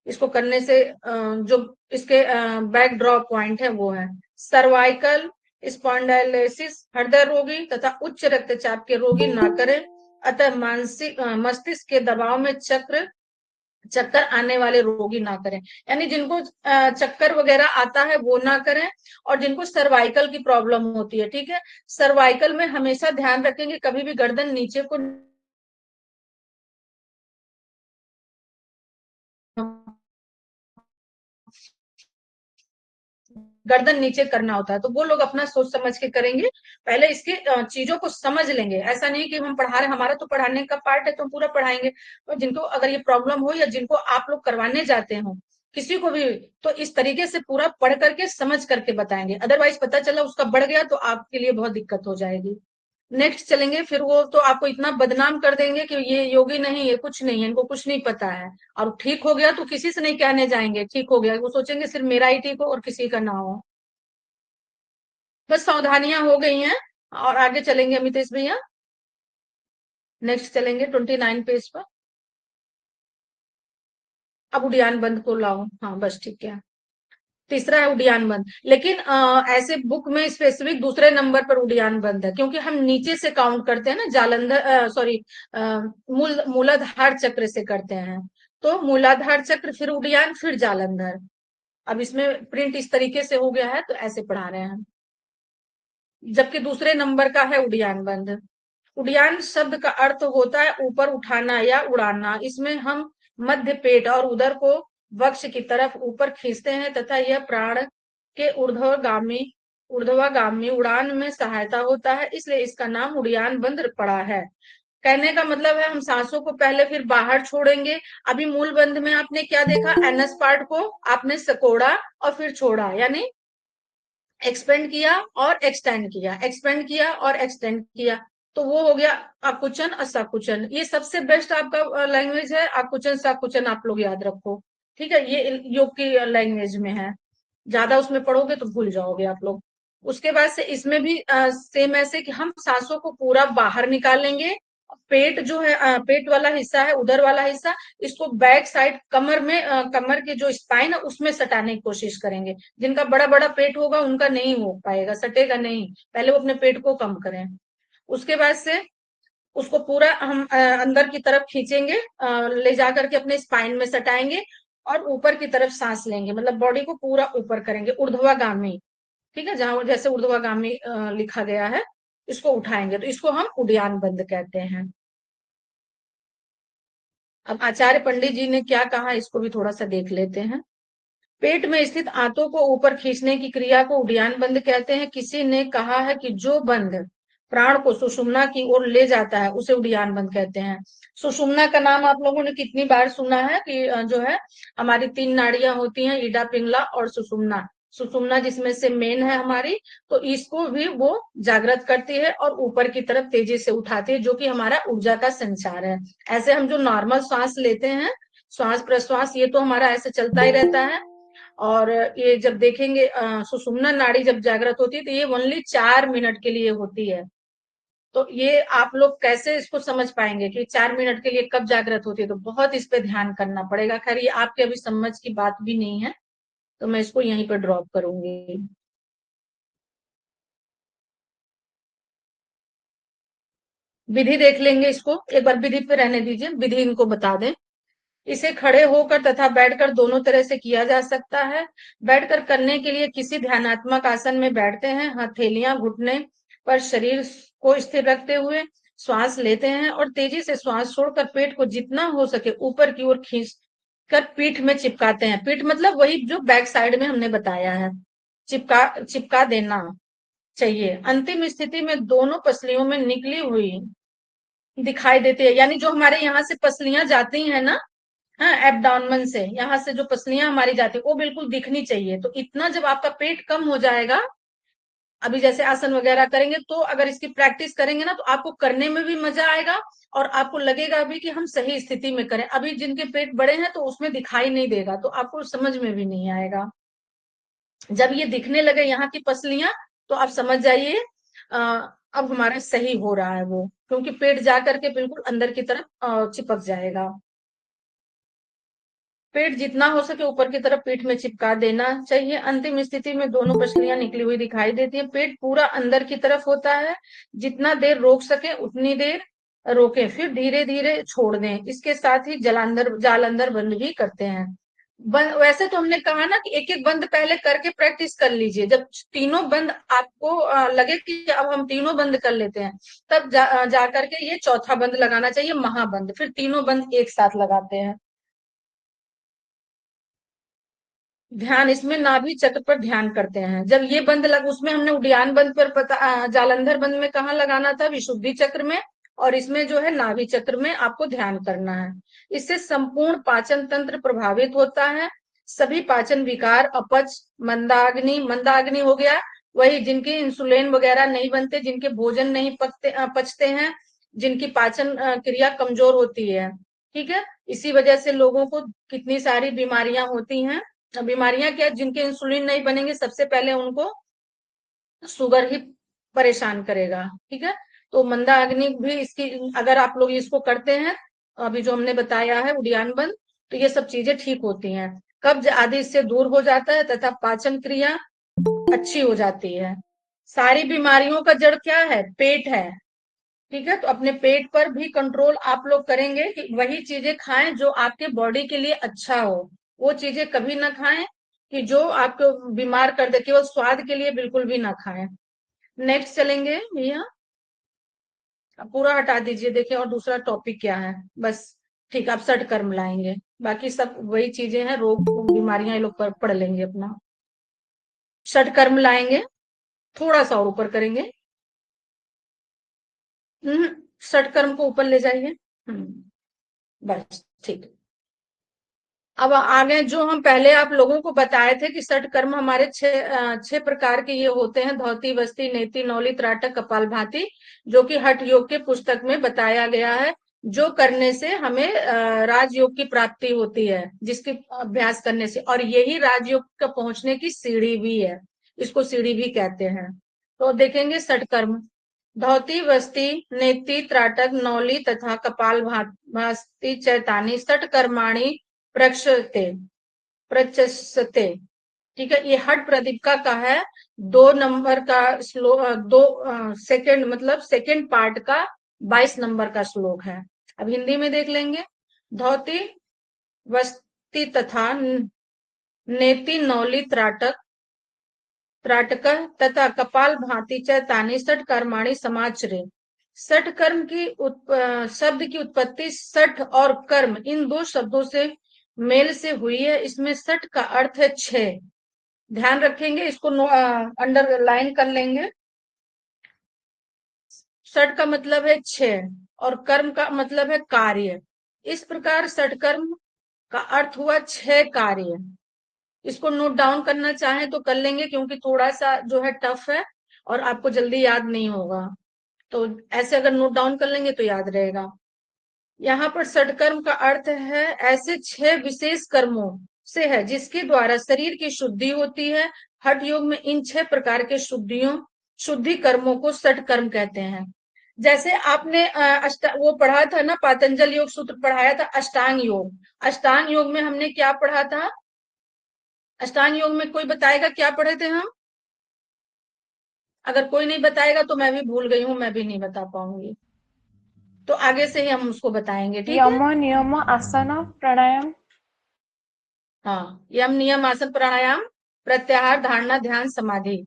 इसको करने से जो इसके बैक ड्रॉप पॉइंट है वो है सर्वाइकल स्पॉन्डाइलिसिस हृदय रोगी तथा उच्च रक्तचाप के रोगी ना करें। अतः मानसिक मस्तिष्क के दबाव में चक्कर आने वाले रोगी ना करें, यानी जिनको चक्कर वगैरह आता है वो ना करें। और जिनको सर्वाइकल की प्रॉब्लम होती है, ठीक है, सर्वाइकल में हमेशा ध्यान रखेंगे कभी भी गर्दन नीचे को गर्दन नीचे करना होता है, तो वो लोग अपना सोच समझ के करेंगे। पहले इसके चीजों को समझ लेंगे। ऐसा नहीं कि हम पढ़ा रहे, हमारा तो पढ़ाने का पार्ट है तो हम पूरा पढ़ाएंगे। तो जिनको अगर ये प्रॉब्लम हो या जिनको आप लोग करवाने जाते हो किसी को भी, तो इस तरीके से पूरा पढ़ करके समझ करके बताएंगे। अदरवाइज पता चला उसका बढ़ गया तो आपके लिए बहुत दिक्कत हो जाएगी। नेक्स्ट चलेंगे, फिर वो तो आपको इतना बदनाम कर देंगे कि ये योगी नहीं, ये कुछ नहीं है, इनको कुछ नहीं पता है। और ठीक हो गया तो किसी से नहीं कहने जाएंगे ठीक हो गया, वो सोचेंगे सिर्फ मेरा ही ठीक हो और किसी का ना हो। बस सावधानियां हो गई हैं, और आगे चलेंगे अमितेश भैया। नेक्स्ट चलेंगे 29 पेज पर। अब उड़ियान बंद को लाओ, हाँ बस ठीक है। तीसरा है उड़ियान बंद, लेकिन ऐसे बुक में स्पेसिफिक दूसरे नंबर पर उड़ियान बंद है, क्योंकि हम नीचे से काउंट करते हैं ना, जालंधर सॉरी मूलाधार चक्र से करते हैं। तो मूलाधार चक्र, फिर उड़ियान, फिर जालंधर। अब इसमें प्रिंट इस तरीके से हो गया है तो ऐसे पढ़ा रहे हैं, जबकि दूसरे नंबर का है उड़ियान बंद। उड़ियान शब्द का अर्थ होता है ऊपर उठाना या उड़ाना। इसमें हम मध्य पेट और उदर को वक्ष की तरफ ऊपर खींचते हैं तथा यह प्राण के ऊर्ध्वगामी उड़ान में सहायता होता है, इसलिए इसका नाम उड़ियान बंद पड़ा है। कहने का मतलब है हम सांसों को पहले फिर बाहर छोड़ेंगे। अभी मूल बंध में आपने क्या देखा, एनएस पार्ट को आपने सकोड़ा और फिर छोड़ा, यानी एक्सपेंड किया और एक्सटेंड किया, एक्सपेंड किया और एक्सटेंड किया। तो वो हो गया आकुचन और सकुचन। ये सबसे बेस्ट आपका लैंग्वेज है, आकुचन सकुचन आप लोग याद रखो। ठीक है, ये योग की लैंग्वेज में है। ज्यादा उसमें पढ़ोगे तो भूल जाओगे आप लोग। उसके बाद से इसमें भी सेम ऐसे कि हम सांसों को पूरा बाहर निकालेंगे। पेट जो है पेट वाला हिस्सा है, उदर वाला हिस्सा, इसको बैक साइड कमर में कमर के जो स्पाइन है उसमें सटाने की कोशिश करेंगे। जिनका बड़ा बड़ा पेट होगा उनका नहीं हो पाएगा, सटेगा नहीं। पहले वो अपने पेट को कम करें। उसके बाद से उसको पूरा हम अंदर की तरफ खींचेंगे, ले जा करके अपने स्पाइन में सटाएंगे और ऊपर की तरफ सांस लेंगे, मतलब बॉडी को पूरा ऊपर करेंगे, ऊर्ध्वागामी। ठीक है, जहां जैसे ऊर्ध्वागामी लिखा गया है, इसको उठाएंगे तो इसको हम उड़ियान बंद कहते हैं। अब आचार्य पंडित जी ने क्या कहा, इसको भी थोड़ा सा देख लेते हैं। पेट में स्थित आंतों को ऊपर खींचने की क्रिया को उड़ियान बंद कहते हैं। किसी ने कहा है कि जो बंद प्राण को सुषुम्ना की ओर ले जाता है उसे उड़ियान बंद कहते हैं। सुषुम्ना का नाम आप लोगों ने कितनी बार सुना है कि जो है हमारी 3 नाड़ियां होती हैं, ईडा, पिंगला और सुषुम्ना। सुषुम्ना जिसमें से मेन है हमारी, तो इसको भी वो जागृत करती है और ऊपर की तरफ तेजी से उठाती है, जो कि हमारा ऊर्जा का संचार है। ऐसे हम जो नॉर्मल श्वास लेते हैं, श्वास प्रश्वास, ये तो हमारा ऐसे चलता ही रहता है। और ये जब देखेंगे सुषुम्ना नाड़ी जब जागृत होती है तो ये ओनली 4 मिनट के लिए होती है। तो ये आप लोग कैसे इसको समझ पाएंगे कि 4 मिनट के लिए कब जागृत होती है, तो बहुत इस पे ध्यान करना पड़ेगा। खैर ये आपके अभी समझ की बात भी नहीं है, तो मैं इसको यहीं पर ड्रॉप करूंगी। विधि देख लेंगे, इसको एक बार विधि पे रहने दीजिए, विधि इनको बता दें। इसे खड़े होकर तथा बैठकर दोनों तरह से किया जा सकता है। बैठकर करने के लिए किसी ध्यानात्मक आसन में बैठते हैं, हथेलियां घुटने पर शरीर को स्थिर रखते हुए श्वास लेते हैं और तेजी से श्वास छोड़कर पेट को जितना हो सके ऊपर की ओर खींच कर पीठ में चिपकाते हैं। पीठ मतलब वही जो बैक साइड में हमने बताया है, चिपका चिपका देना चाहिए। अंतिम स्थिति में दोनों पसलियों में निकली हुई दिखाई देती है, यानी जो हमारे यहाँ से पसलियां जाती हैं ना, हाँ, एब्डोमेन से यहाँ से जो पसलियां हमारी जाती है वो बिल्कुल दिखनी चाहिए। तो इतना जब आपका पेट कम हो जाएगा, अभी जैसे आसन वगैरह करेंगे तो अगर इसकी प्रैक्टिस करेंगे ना तो आपको करने में भी मजा आएगा और आपको लगेगा भी कि हम सही स्थिति में करें। अभी जिनके पेट बड़े हैं तो उसमें दिखाई नहीं देगा, तो आपको समझ में भी नहीं आएगा। जब ये दिखने लगे यहाँ की पसलियां, तो आप समझ जाइए अब हमारा सही हो रहा है वो, क्योंकि पेट जा करके बिल्कुल अंदर की तरफ चिपक जाएगा। पेट जितना हो सके ऊपर की तरफ पीठ में चिपका देना चाहिए। अंतिम स्थिति में दोनों पसलियां निकली हुई दिखाई देती है, पेट पूरा अंदर की तरफ होता है। जितना देर रोक सके उतनी देर रोकें, फिर धीरे धीरे छोड़ दें। इसके साथ ही जलांदर जाल अंदर बंद भी करते हैं। वैसे तो हमने कहा ना कि एक एक बंद पहले करके प्रैक्टिस कर लीजिए। जब तीनों बंद आपको लगे कि अब हम तीनों बंद कर लेते हैं, तब जा करके ये चौथा बंद लगाना चाहिए, महाबंद। फिर तीनों बंद एक साथ लगाते हैं। ध्यान इसमें नाभि चक्र पर ध्यान करते हैं। जब ये बंद लग उसमें हमने उड्डयन बंद पर पता जालंधर बंद में कहाँ लगाना था, विशुद्धि चक्र में। और इसमें जो है नाभि चक्र में आपको ध्यान करना है। इससे संपूर्ण पाचन तंत्र प्रभावित होता है। सभी पाचन विकार, अपच, मंदाग्नि, मंदाग्नि हो गया वही जिनके इंसुलिन वगैरह नहीं बनते, जिनके भोजन नहीं पचते हैं, जिनकी पाचन क्रिया कमजोर होती है। ठीक है, इसी वजह से लोगों को कितनी सारी बीमारियां होती हैं। बीमारियां क्या, जिनके इंसुलिन नहीं बनेंगे सबसे पहले उनको शुगर ही परेशान करेगा। ठीक है, तो मंदा अग्नि भी इसकी, अगर आप लोग इसको करते हैं अभी जो हमने बताया है उड़ियान बंद, तो ये सब चीजें ठीक होती हैं। कब्ज आदि इससे दूर हो जाता है तथा पाचन क्रिया अच्छी हो जाती है। सारी बीमारियों का जड़ क्या है, पेट है। ठीक है, तो अपने पेट पर भी कंट्रोल आप लोग करेंगे कि वही चीजें खाएं जो आपके बॉडी के लिए अच्छा हो। वो चीजें कभी ना खाएं कि जो आपको बीमार कर दे, केवल स्वाद के लिए बिल्कुल भी ना खाएं। नेक्स्ट चलेंगे भैया, अब पूरा हटा दीजिए, देखिए और दूसरा टॉपिक क्या है बस। ठीक, आप सट कर्म लाएंगे, बाकी सब वही चीजें हैं, रोग बीमारियां ये लोग पढ़ लेंगे अपना। षट कर्म लाएंगे, थोड़ा सा और ऊपर करेंगे। षटकर्म को ऊपर ले जाइए। बस ठीक। अब आगे जो हम पहले आप लोगों को बताए थे कि षटकर्म हमारे छह प्रकार के ये होते हैं, धौती, वस्ती, नेति, नौली, त्राटक, कपालभाति, जो कि हठ योग के पुस्तक में बताया गया है, जो करने से हमें राजयोग की प्राप्ति होती है, जिसके अभ्यास करने से, और यही राजयोग का पहुंचने की सीढ़ी भी है, इसको सीढ़ी भी कहते हैं। तो देखेंगे षटकर्म, धौती, वस्ती, नेति, त्राटक, नौली तथा कपालभाति चैतानी षटकर्माणि प्रक्षते प्रचस्ते। ठीक है, ये हट प्रदीपिका का है, 2 नंबर का श्लोक, दो सेकंड मतलब सेकंड पार्ट का 22 नंबर का श्लोक है। अब हिंदी में देख लेंगे। धौती, वस्ती तथा नेति, नौली, त्राटक तथा कपाल भाति चैतानी षटकर्माणि समाचरे। षट कर्म की शब्द की उत्पत्ति षट और कर्म इन दो शब्दों से मेल से हुई है। इसमें षट का अर्थ है 6। ध्यान रखेंगे, इसको अंडरलाइन कर लेंगे। षट का मतलब है 6 और कर्म का मतलब है कार्य। इस प्रकार षट कर्म का अर्थ हुआ 6 कार्य। इसको नोट डाउन करना चाहें तो कर लेंगे, क्योंकि थोड़ा सा जो है टफ है और आपको जल्दी याद नहीं होगा, तो ऐसे अगर नोट डाउन कर लेंगे तो याद रहेगा। यहाँ पर षटकर्म का अर्थ है ऐसे 6 विशेष कर्मों से है जिसके द्वारा शरीर की शुद्धि होती है। हठ योग में इन 6 प्रकार के शुद्धि कर्मों को षटकर्म कहते हैं। जैसे आपने वो पढ़ा था ना, पातंजल योग सूत्र पढ़ाया था, अष्टांग योग। अष्टांग योग में हमने क्या पढ़ा था? अष्टांग योग में कोई बताएगा क्या पढ़े थे हम? अगर कोई नहीं बताएगा तो मैं भी भूल गई हूँ, मैं भी नहीं बता पाऊंगी, तो आगे से ही हम उसको बताएंगे, ठीक है? यम नियम आसन प्राणायाम। हाँ, यम, नियम, आसन, प्राणायाम, प्रत्याहार, धारणा, ध्यान, समाधि।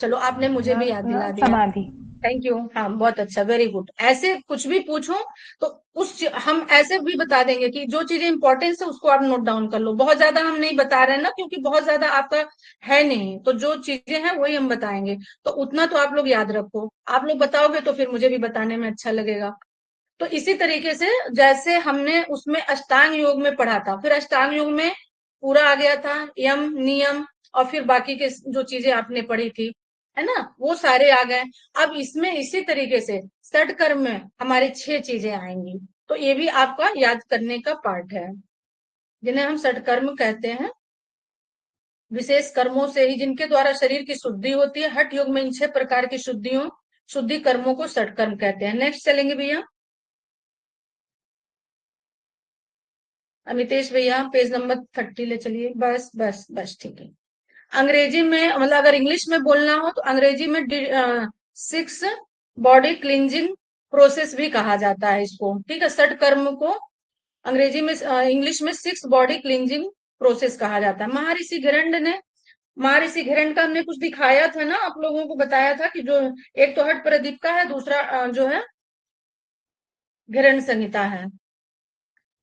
चलो, आपने मुझे भी याद दिला दिया, समाधि। Thank you. हाँ, बहुत अच्छा, वेरी गुड। ऐसे कुछ भी पूछो तो हम ऐसे भी बता देंगे कि जो चीजें इंपॉर्टेंस है उसको आप नोट डाउन कर लो। बहुत ज्यादा हम नहीं बता रहे हैं ना, क्योंकि बहुत ज्यादा आपका है नहीं, तो जो चीजें हैं वही हम बताएंगे, तो उतना तो आप लोग याद रखो। आप लोग बताओगे तो फिर मुझे भी बताने में अच्छा लगेगा। तो इसी तरीके से जैसे हमने उसमें अष्टांग योग में पढ़ा था, फिर अष्टांग योग में पूरा आ गया था यम, नियम, और फिर बाकी के जो चीजें आपने पढ़ी थी, है ना, वो सारे आ गए। अब इसमें इसी तरीके से षट कर्म में हमारे 6 चीजें आएंगी, तो ये भी आपका याद करने का पार्ट है, जिन्हें हम षट कर्म कहते हैं। विशेष कर्मों से ही जिनके द्वारा शरीर की शुद्धि होती है। हठ योग में इन 6 प्रकार की शुद्धि कर्मों को षट कर्म कहते हैं। नेक्स्ट चलेंगे भैया, अमितेश भैया, पेज नंबर 30 ले चलिए। बस बस बस, ठीक है। अंग्रेजी में, मतलब अगर इंग्लिश में बोलना हो तो अंग्रेजी में 6 बॉडी क्लींजिंग प्रोसेस भी कहा जाता है इसको, ठीक है। षट कर्म को अंग्रेजी में, इंग्लिश में 6 बॉडी क्लींजिंग प्रोसेस कहा जाता है। महर्षि घिरण्य का हमने कुछ दिखाया था ना, आप लोगों को बताया था कि जो एक तो हठ प्रदीप का है, दूसरा जो है घिरण संहिता है।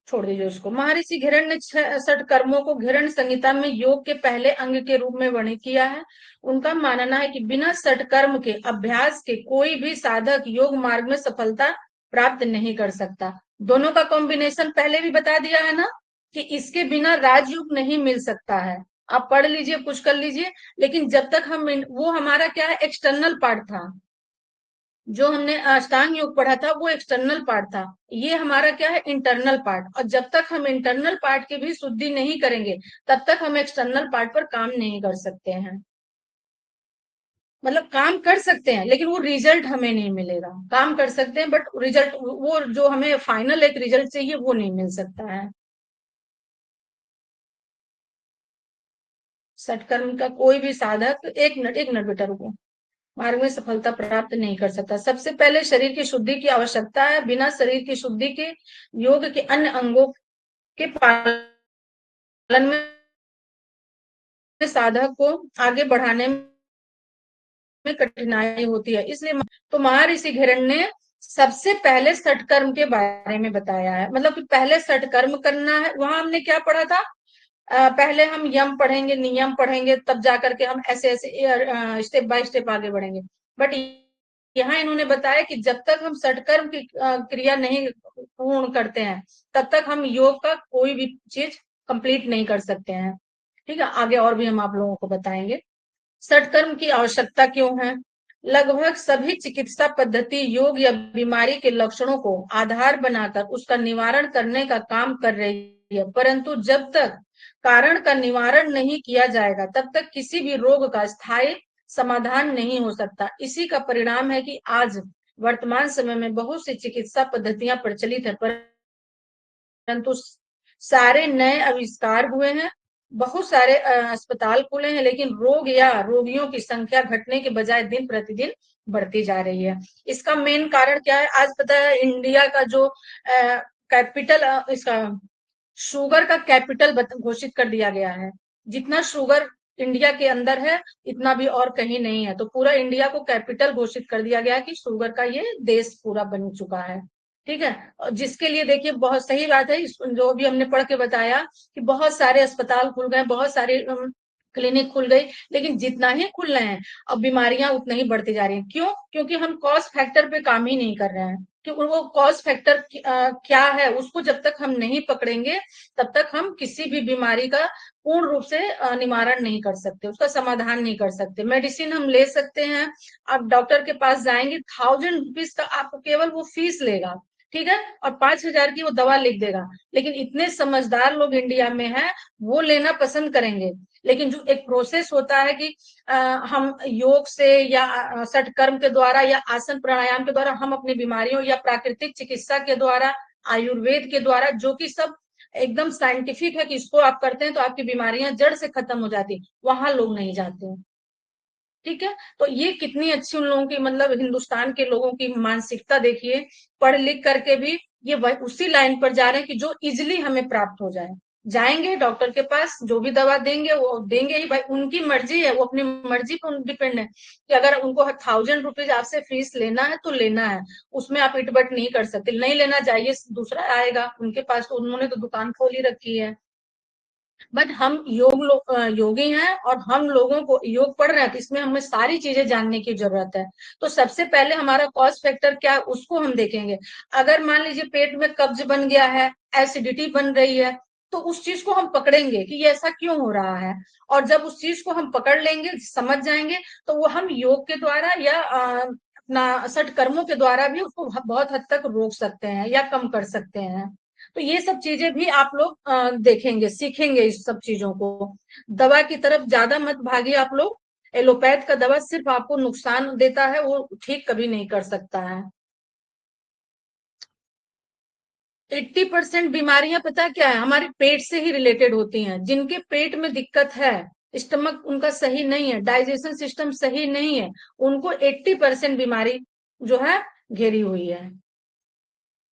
छोड़ दीजिए उसको। महर्षि घिरण ने 6 कर्मों को घिरण संहिता में योग के पहले अंग के रूप में वर्णित किया है। उनका मानना है कि बिना षट कर्म के अभ्यास के कोई भी साधक योग मार्ग में सफलता प्राप्त नहीं कर सकता। दोनों का कॉम्बिनेशन पहले भी बता दिया है ना, कि इसके बिना राजयोग नहीं मिल सकता है। आप पढ़ लीजिए, कुछ कर लीजिए, लेकिन जब तक हम वो हमारा क्या है, एक्सटर्नल पार्ट था। जो हमने अष्टांग योग पढ़ा था वो एक्सटर्नल पार्ट था, ये हमारा क्या है, इंटरनल पार्ट। और जब तक हम इंटरनल पार्ट की भी शुद्धि नहीं करेंगे तब तक हम एक्सटर्नल पार्ट पर काम नहीं कर सकते हैं। मतलब काम कर सकते हैं लेकिन वो रिजल्ट हमें नहीं मिलेगा। काम कर सकते हैं बट रिजल्ट, वो जो हमें फाइनल एक रिजल्ट चाहिए वो नहीं मिल सकता है। सटकर्म का कोई भी साधक, एक मिनट बेटा रुको, मार्ग में सफलता प्राप्त नहीं कर सकता। सबसे पहले शरीर की शुद्धि की आवश्यकता है। बिना शरीर की शुद्धि के योग के अन्य अंगों के पालन में साधक को आगे बढ़ाने में कठिनाई होती है। इसलिए तो महर्षि घिरण ने सबसे पहले सटकर्म के बारे में बताया है, मतलब कि पहले सटकर्म करना है। वहां हमने क्या पढ़ा था, पहले हम यम पढ़ेंगे, नियम पढ़ेंगे, तब जाकर के हम ऐसे ऐसे स्टेप बाय स्टेप आगे बढ़ेंगे। बट यहाँ इन्होंने बताया कि जब तक हम षटकर्म की क्रिया नहीं पूर्ण करते हैं तब तक हम योग का कोई भी चीज कंप्लीट नहीं कर सकते हैं। ठीक है, आगे और भी हम आप लोगों को बताएंगे। षटकर्म की आवश्यकता क्यों है? लगभग सभी चिकित्सा पद्धति योग या बीमारी के लक्षणों को आधार बनाकर उसका निवारण करने का काम कर रही है, परंतु जब तक कारण का निवारण नहीं किया जाएगा तब तक किसी भी रोग का स्थायी समाधान नहीं हो सकता। इसी का परिणाम है कि आज वर्तमान समय में बहुत सी चिकित्सा पद्धतियां प्रचलित है, परंतु सारे नए आविष्कार हुए हैं, बहुत सारे अस्पताल खुले हैं, लेकिन रोग या रोगियों की संख्या घटने के बजाय दिन प्रतिदिन बढ़ती जा रही है। इसका मेन कारण क्या है? आज पता है इंडिया का जो कैपिटल इसका शुगर का कैपिटल घोषित कर दिया गया है। जितना शुगर इंडिया के अंदर है इतना भी और कहीं नहीं है, तो पूरा इंडिया को कैपिटल घोषित कर दिया गया कि शुगर का ये देश पूरा बन चुका है। ठीक है, और जिसके लिए देखिए बहुत सही बात है, जो भी हमने पढ़ के बताया कि बहुत सारे अस्पताल खुल गए, बहुत सारे क्लिनिक खुल गई, लेकिन जितना ही खुल रहे हैं अब बीमारियां उतना ही बढ़ती जा रही हैं। क्यों? क्योंकि हम कॉस्ट फैक्टर पे काम ही नहीं कर रहे हैं। क्योंकि वो कॉस्ट फैक्टर क्या है उसको जब तक हम नहीं पकड़ेंगे तब तक हम किसी भी बीमारी का पूर्ण रूप से निवारण नहीं कर सकते, उसका समाधान नहीं कर सकते। मेडिसिन हम ले सकते हैं, आप डॉक्टर के पास जाएंगे 1000 रुपीज का आपको केवल वो फीस लेगा, ठीक है, और 5000 की वो दवा लिख देगा। लेकिन इतने समझदार लोग इंडिया में हैं, वो लेना पसंद करेंगे। लेकिन जो एक प्रोसेस होता है कि हम योग से या षटकर्म के द्वारा या आसन प्राणायाम के द्वारा हम अपनी बीमारियों या प्राकृतिक चिकित्सा के द्वारा, आयुर्वेद के द्वारा, जो कि सब एकदम साइंटिफिक है कि इसको आप करते हैं तो आपकी बीमारियां जड़ से खत्म हो जाती, वहां लोग नहीं जाते हैं। ठीक है, तो ये कितनी अच्छी उन लोगों की, मतलब हिंदुस्तान के लोगों की मानसिकता देखिए, पढ़ लिख करके भी ये उसी लाइन पर जा रहे हैं कि जो इजिली हमें प्राप्त हो जाए। जाएंगे डॉक्टर के पास, जो भी दवा देंगे वो देंगे ही भाई, उनकी मर्जी है, वो अपनी मर्जी पर डिपेंड है कि अगर उनको 1000 रुपीज आपसे फीस लेना है तो लेना है, उसमें आप इटबट नहीं कर सकते। नहीं लेना चाहिए, दूसरा आएगा उनके पास, तो उन्होंने तो दुकान खोल ही रखी है। बट हम योगी हैं और हम लोगों को योग पढ़ रहे हैं, तो इसमें हमें सारी चीजें जानने की जरूरत है। तो सबसे पहले हमारा कॉस्ट फैक्टर क्या है उसको हम देखेंगे। अगर मान लीजिए पेट में कब्ज बन गया है, एसिडिटी बन रही है, तो उस चीज को हम पकड़ेंगे कि ये ऐसा क्यों हो रहा है, और जब उस चीज को हम पकड़ लेंगे, समझ जाएंगे, तो वो हम योग के द्वारा या अपना षटकर्मों के द्वारा भी उसको बहुत हद तक रोक सकते हैं या कम कर सकते हैं। तो ये सब चीजें भी आप लोग देखेंगे, सीखेंगे इस सब चीजों को। दवा की तरफ ज्यादा मत भागिए आप लोग। एलोपैथ का दवा सिर्फ आपको नुकसान देता है, वो ठीक कभी नहीं कर सकता है। 80% बीमारियां पता क्या है, हमारे पेट से ही रिलेटेड होती हैं। जिनके पेट में दिक्कत है, स्टमक उनका सही नहीं है, डाइजेशन सिस्टम सही नहीं है, उनको 80% बीमारी जो है घेरी हुई है।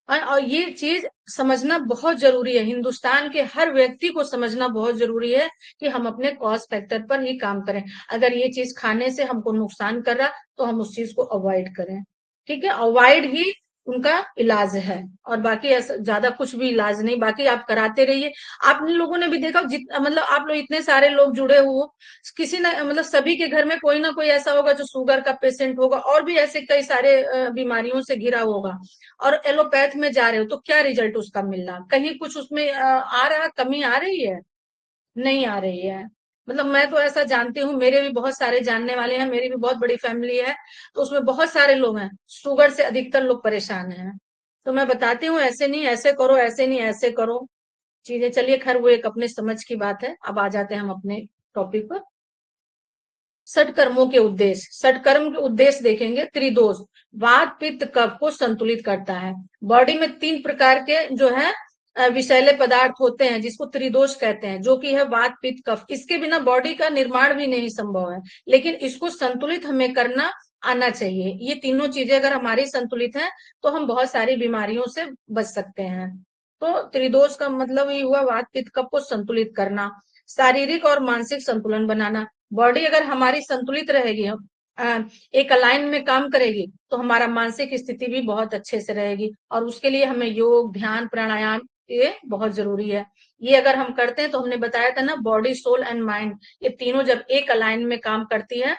और ये चीज समझना बहुत जरूरी है, हिंदुस्तान के हर व्यक्ति को समझना बहुत जरूरी है कि हम अपने कॉस्ट फैक्टर पर ही काम करें। अगर ये चीज खाने से हमको नुकसान कर रहा तो हम उस चीज को अवॉइड करें। ठीक है, अवॉइड ही उनका इलाज है, और बाकी ऐसा ज्यादा कुछ भी इलाज नहीं। बाकी आप कराते रहिए। आप लोगों ने भी देखा, मतलब आप लोग इतने सारे लोग जुड़े हुए, किसी ना, मतलब सभी के घर में कोई ना कोई ऐसा होगा जो शुगर का पेशेंट होगा, और भी ऐसे कई सारे बीमारियों से घिरा होगा, और एलोपैथ में जा रहे हो तो क्या रिजल्ट उसका मिल रहा? कहीं कुछ उसमें आ रहा, कमी आ रही है? नहीं आ रही है। मतलब मैं तो ऐसा जानती हूँ, मेरे भी बहुत सारे जानने वाले हैं, मेरी भी बहुत बड़ी फैमिली है, तो उसमें बहुत सारे लोग हैं, शुगर से अधिकतर लोग परेशान हैं। तो मैं बताती हूँ, ऐसे नहीं ऐसे करो, ऐसे नहीं ऐसे करो चीजें। चलिए खैर, वो एक अपने समझ की बात है। अब आ जाते हैं हम अपने टॉपिक पर। षटकर्मों के उद्देश्य, षटकर्म के उद्देश्य देखेंगे। त्रिदोष, वात पित्त कफ को संतुलित करता है। बॉडी में 3 प्रकार के जो है विषैले पदार्थ होते हैं, जिसको त्रिदोष कहते हैं, जो कि है वात पित्त कफ। इसके बिना बॉडी का निर्माण भी नहीं संभव है, लेकिन इसको संतुलित हमें करना आना चाहिए। ये तीनों चीजें अगर हमारी संतुलित हैं तो हम बहुत सारी बीमारियों से बच सकते हैं। तो त्रिदोष का मतलब ये हुआ वात पित्त कफ को संतुलित करना, शारीरिक और मानसिक संतुलन बनाना। बॉडी अगर हमारी संतुलित रहेगी, एक अलाइन में काम करेगी, तो हमारा मानसिक स्थिति भी बहुत अच्छे से रहेगी। और उसके लिए हमें योग, ध्यान, प्राणायाम ये बहुत जरूरी है। ये अगर हम करते हैं तो हमने बताया था ना, बॉडी, सोल एंड माइंड, ये तीनों जब एक अलाइन में काम करती है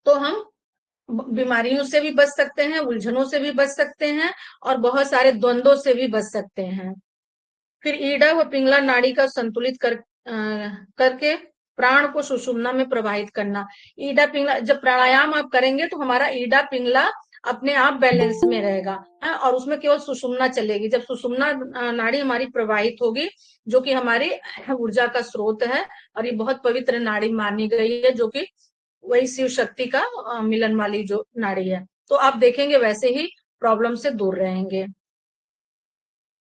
तो हम बीमारियों से भी बच सकते हैं, उलझनों से भी बच सकते हैं और बहुत सारे द्वंद्वों से भी बच सकते हैं। फिर ईड़ा व पिंगला नाड़ी का संतुलित करके प्राण को सुषुम्ना में प्रवाहित करना। ईड़ा पिंगला जब प्राणायाम आप करेंगे तो हमारा ईड़ा पिंगला अपने आप बैलेंस में रहेगा, और उसमें केवल सुषुम्ना चलेगी। जब सुषुम्ना नाड़ी हमारी प्रवाहित होगी, जो कि हमारी ऊर्जा का स्रोत है, और ये बहुत पवित्र नाड़ी मानी गई है, जो कि वही शिव शक्ति का मिलन वाली जो नाड़ी है। तो आप देखेंगे वैसे ही प्रॉब्लम से दूर रहेंगे,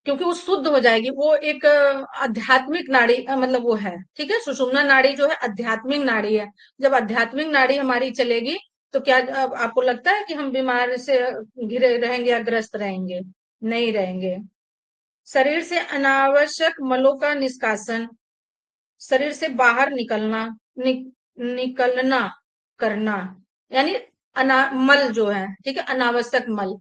क्योंकि वो शुद्ध हो जाएगी। वो एक आध्यात्मिक नाड़ी मतलब वो है, ठीक है। सुषुम्ना नाड़ी जो है आध्यात्मिक नाड़ी है। जब आध्यात्मिक नाड़ी हमारी चलेगी तो क्या आपको लगता है कि हम बीमार से घिरे रहेंगे या ग्रस्त रहेंगे? नहीं रहेंगे। शरीर से अनावश्यक मलों का निष्कासन, शरीर से बाहर निकलना करना, यानी मल जो है, ठीक है, अनावश्यक मल।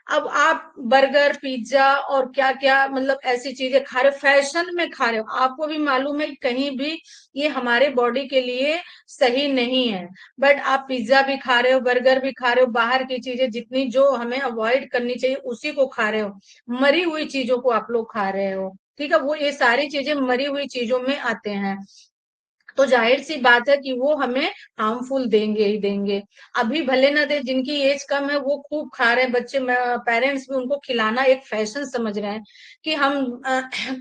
अब आप बर्गर पिज्जा और क्या क्या मतलब ऐसी चीजें खा रहे हो, फैशन में खा रहे हो, आपको भी मालूम है कि कहीं भी ये हमारे बॉडी के लिए सही नहीं है, बट आप पिज्जा भी खा रहे हो, बर्गर भी खा रहे हो, बाहर की चीजें जितनी जो हमें अवॉइड करनी चाहिए उसी को खा रहे हो। मरी हुई चीजों को आप लोग खा रहे हो, ठीक है। वो ये सारी चीजें मरी हुई चीजों में आते हैं, तो जाहिर सी बात है कि वो हमें हार्मफुल देंगे ही देंगे। अभी भले ना दे, जिनकी एज कम है वो खूब खा रहे हैं बच्चे, पेरेंट्स भी उनको खिलाना एक फैशन समझ रहे हैं कि हम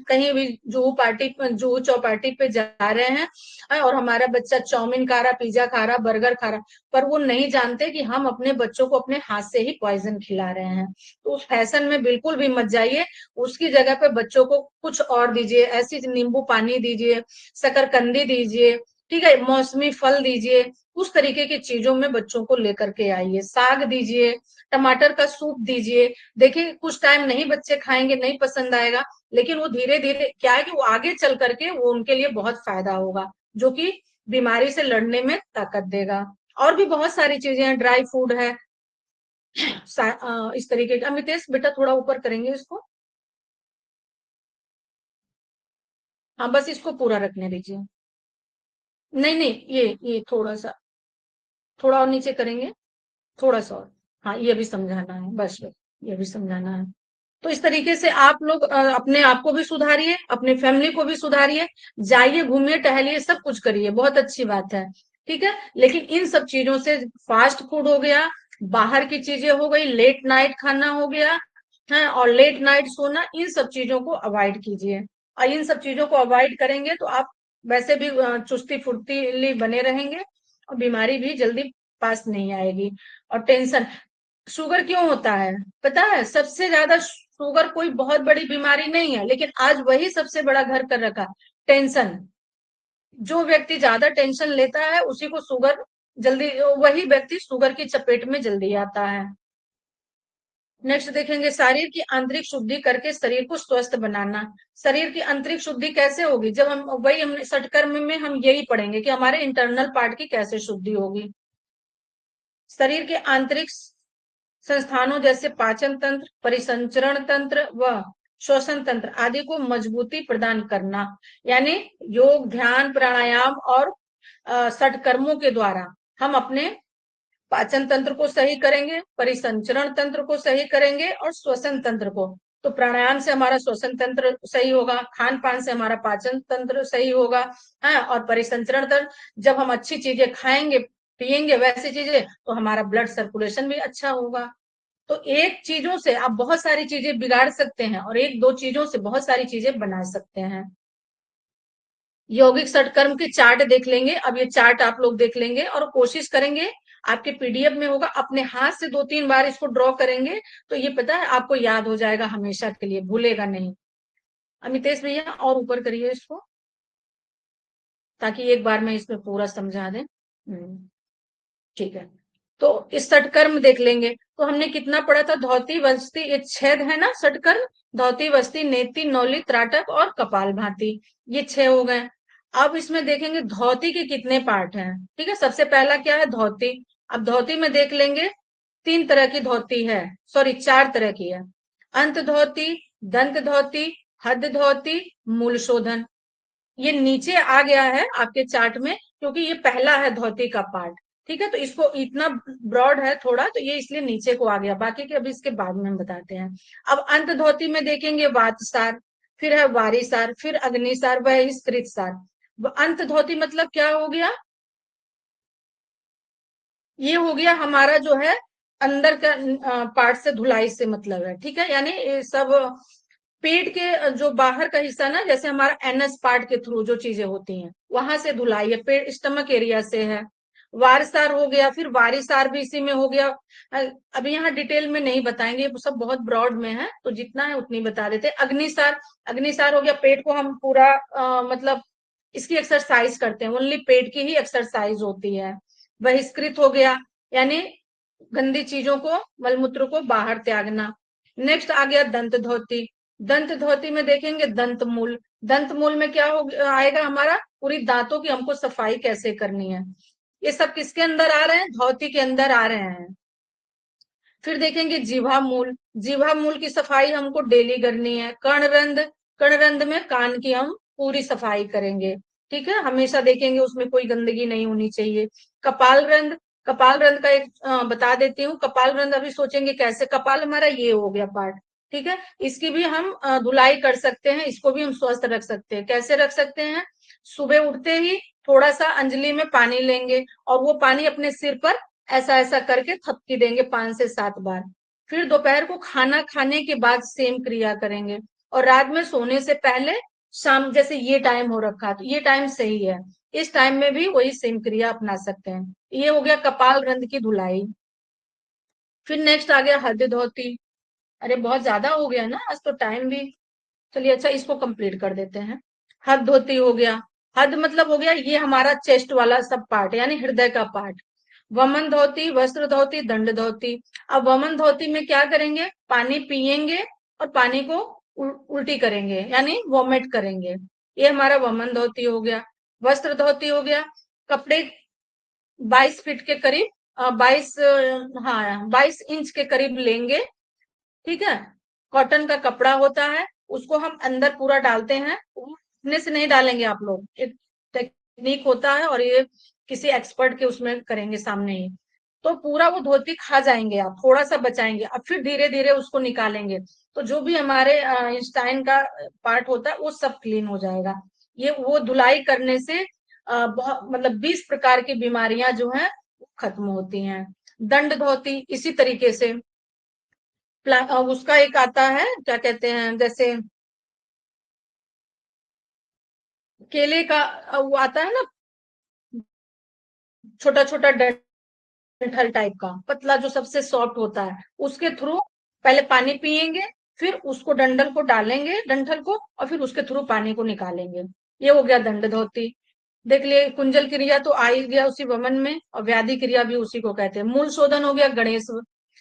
कहीं भी जुहू चौपाटी पे जा रहे हैं और हमारा बच्चा चाउमीन खा रहा, पिज्जा खा रहा, बर्गर खा रहा, पर वो नहीं जानते कि हम अपने बच्चों को अपने हाथ से ही पॉइजन खिला रहे हैं। तो उस फैशन में बिल्कुल भी मत जाइए। उसकी जगह पे बच्चों को कुछ और दीजिए, ऐसी नींबू पानी दीजिए, शकरकंदी दीजिए, ठीक है, मौसमी फल दीजिए। उस तरीके की चीजों में बच्चों को लेकर के आइए। साग दीजिए, टमाटर का सूप दीजिए। देखिए कुछ टाइम नहीं बच्चे खाएंगे, नहीं पसंद आएगा, लेकिन वो धीरे धीरे क्या है कि वो आगे चल करके वो उनके लिए बहुत फायदा होगा, जो कि बीमारी से लड़ने में ताकत देगा। और भी बहुत सारी चीजें हैं, ड्राई फूड है, इस तरीके का। अमितेश बेटा थोड़ा ऊपर करेंगे इसको, हाँ बस इसको पूरा रखने दीजिए। नहीं नहीं, ये थोड़ा और नीचे करेंगे, थोड़ा सा और। हाँ ये भी समझाना है, बस बस ये भी समझाना है। तो इस तरीके से आप लोग अपने आप को भी सुधारिए, अपने फैमिली को भी सुधारिए, जाइए घूमिए टहलिए, सब कुछ करिए, बहुत अच्छी बात है, ठीक है। लेकिन इन सब चीजों से, फास्ट फूड हो गया, बाहर की चीजें हो गई, लेट नाइट खाना हो गया है, और लेट नाइट सोना, इन सब चीजों को अवॉइड कीजिए। और इन सब चीजों को अवॉइड करेंगे तो आप वैसे भी चुस्ती फुर्तीली बने रहेंगे, और बीमारी भी जल्दी पास नहीं आएगी। और टेंशन, शुगर क्यों होता है पता है? सबसे ज्यादा शुगर कोई बहुत बड़ी बीमारी नहीं है, लेकिन आज वही सबसे बड़ा घर कर रखा, टेंशन। जो व्यक्ति ज्यादा टेंशन लेता है उसी को शुगर जल्दी, वही व्यक्ति शुगर की चपेट में जल्दी आता है। नेक्स्ट देखेंगे, शरीर की आंतरिक शुद्धि करके शरीर को स्वस्थ बनाना। शरीर की आंतरिक शुद्धि कैसे होगी? जब हम वही हमने षटकर्म में हम यही पढ़ेंगे कि हमारे इंटरनल पार्ट की कैसे शुद्धि होगी। शरीर के आंतरिक संस्थानों जैसे पाचन तंत्र, परिसंचरण तंत्र व श्वसन तंत्र आदि को मजबूती प्रदान करना, यानी योग ध्यान प्राणायाम और षटकर्मों के द्वारा हम अपने पाचन तंत्र को सही करेंगे, परिसंचरण तंत्र को सही करेंगे और श्वसन तंत्र को। तो प्राणायाम से हमारा श्वसन तंत्र सही होगा, खान पान से हमारा पाचन तंत्र सही होगा, है, और परिसंचरण तंत्र, जब हम अच्छी चीजें खाएंगे पिएंगे वैसी चीजें, तो हमारा ब्लड सर्कुलेशन भी अच्छा होगा। तो एक चीजों से आप बहुत सारी चीजें बिगाड़ सकते हैं और एक दो चीजों से बहुत सारी चीजें बना सकते हैं। यौगिक षटकर्म के चार्ट देख लेंगे, अब ये चार्ट आप लोग देख लेंगे और कोशिश करेंगे, आपके पीडीएफ में होगा, अपने हाथ से 2-3 बार इसको ड्रॉ करेंगे तो ये पता है आपको याद हो जाएगा हमेशा के लिए, भूलेगा नहीं। अमितेश भैया और ऊपर करिए इसको, ताकि एक बार में इसमें पूरा समझा दें। ठीक है, तो इस षटकर्म देख लेंगे। तो हमने कितना पढ़ा था? धौती वस्ती, ये छेद है ना षटकर्म, धौती वस्ती नेति नौली त्राटक और कपाल भाती, ये 6 हो गए। अब इसमें देखेंगे धौती के कितने पार्ट हैं, ठीक है। सबसे पहला क्या है? धौती। अब धौती में देख लेंगे 3 तरह की धौती है, सॉरी 4 तरह की है। अंत धौती, दंत धौती, हद धौती, मूल शोधन। ये नीचे आ गया है आपके चार्ट में, क्योंकि ये पहला है धौती का पार्ट, ठीक है, तो इसको इतना ब्रॉड है थोड़ा, तो ये इसलिए नीचे को आ गया, बाकी के अभी इसके बाद में हम बताते हैं। अब अंत धोती में देखेंगे वातसार, फिर है वारिसार, फिर अग्निसार, बहिष्कृतसार। अंत धोती मतलब क्या हो गया, ये हो गया हमारा जो है अंदर का पार्ट से धुलाई से मतलब है, ठीक है, यानी ये सब पेट के जो बाहर का हिस्सा ना, जैसे हमारा एनएस पार्ट के थ्रू जो चीजें होती हैं वहां से धुलाई है, पेट स्टमक एरिया से है। वारसार हो गया, फिर वारिसार भी इसी में हो गया। अभी यहाँ डिटेल में नहीं बताएंगे, ये सब बहुत ब्रॉड में है, तो जितना है उतनी बता देते हैं। अग्निसार, अग्निसार हो गया, पेट को हम पूरा मतलब इसकी एक्सरसाइज करते हैं, ओनली पेट की ही एक्सरसाइज होती है। बहिष्कृत हो गया, यानी गंदी चीजों को, मलमूत्र को बाहर त्यागना। नेक्स्ट आ गया दंत धोती। दंत धोती में देखेंगे दंत मूल। दंत मूल में क्या हो आएगा हमारा, पूरी दांतों की हमको सफाई कैसे करनी है, ये सब किसके अंदर आ रहे हैं, धोती के अंदर आ रहे हैं। फिर देखेंगे जिह्वा मूल। जिह्वा मूल की सफाई हमको डेली करनी है। कर्णरंध, कर्णरंध में कान की हम पूरी सफाई करेंगे, ठीक है, हमेशा देखेंगे उसमें कोई गंदगी नहीं होनी चाहिए। कपाल रंध, कपाल रंध का एक बता देती हूँ। कपाल रंध अभी सोचेंगे कैसे, कपाल हमारा ये हो गया पार्ट, ठीक है, इसकी भी हम धुलाई कर सकते हैं, इसको भी हम स्वस्थ रख सकते हैं। कैसे रख सकते हैं, सुबह उठते ही थोड़ा सा अंजलि में पानी लेंगे और वो पानी अपने सिर पर ऐसा ऐसा करके थपकी देंगे 5 से 7 बार। फिर दोपहर को खाना खाने के बाद सेम क्रिया करेंगे, और रात में सोने से पहले शाम, जैसे ये टाइम हो रखा तो ये टाइम सही है, इस टाइम में भी वही सेम क्रिया अपना सकते हैं। ये हो गया कपाल रंध की धुलाई। फिर नेक्स्ट आ गया हद धोती। अरे बहुत ज्यादा हो गया ना आज तो टाइम भी, चलिए अच्छा इसको कंप्लीट कर देते हैं। हद धोती हो गया, हद मतलब हो गया ये हमारा चेस्ट वाला सब पार्ट, यानी हृदय का पार्ट। वमन धोती, वस्त्र धोती, दंड धोती। अब वमन धोती में क्या करेंगे, पानी पिएंगे और पानी को उल्टी करेंगे, यानी वॉमिट करेंगे, ये हमारा वमन धोती हो गया। वस्त्र धोती हो गया, कपड़े 22 फीट के करीब, 22, हाँ 22 इंच के करीब लेंगे, ठीक है, कॉटन का कपड़ा होता है, उसको हम अंदर पूरा डालते हैं, अपने से नहीं डालेंगे आप लोग, एक टेक्निक होता है और ये किसी एक्सपर्ट के उसमें करेंगे सामने ही, तो पूरा वो धोती खा जाएंगे आप, थोड़ा सा बचाएंगे, अब फिर धीरे धीरे उसको निकालेंगे, तो जो भी हमारे इंस्टाइन का पार्ट होता है वो सब क्लीन हो जाएगा। ये वो धुलाई करने से बहुत मतलब 20 प्रकार की बीमारियां जो हैं वो खत्म होती हैं। दंड धोती इसी तरीके से, उसका एक आता है, क्या कहते हैं, जैसे केले का वो आता है ना, छोटा छोटा डंठल टाइप का पतला जो सबसे सॉफ्ट होता है, उसके थ्रू पहले पानी पिएंगे, फिर उसको डंडल को डालेंगे, डंठल को, और फिर उसके थ्रू पानी को निकालेंगे। ये हो गया दंड धोती। देख लिए कुंजल क्रिया तो आ ही गया उसी वमन में, और व्याधि क्रिया भी उसी को कहते हैं। मूल शोधन हो गया गणेश,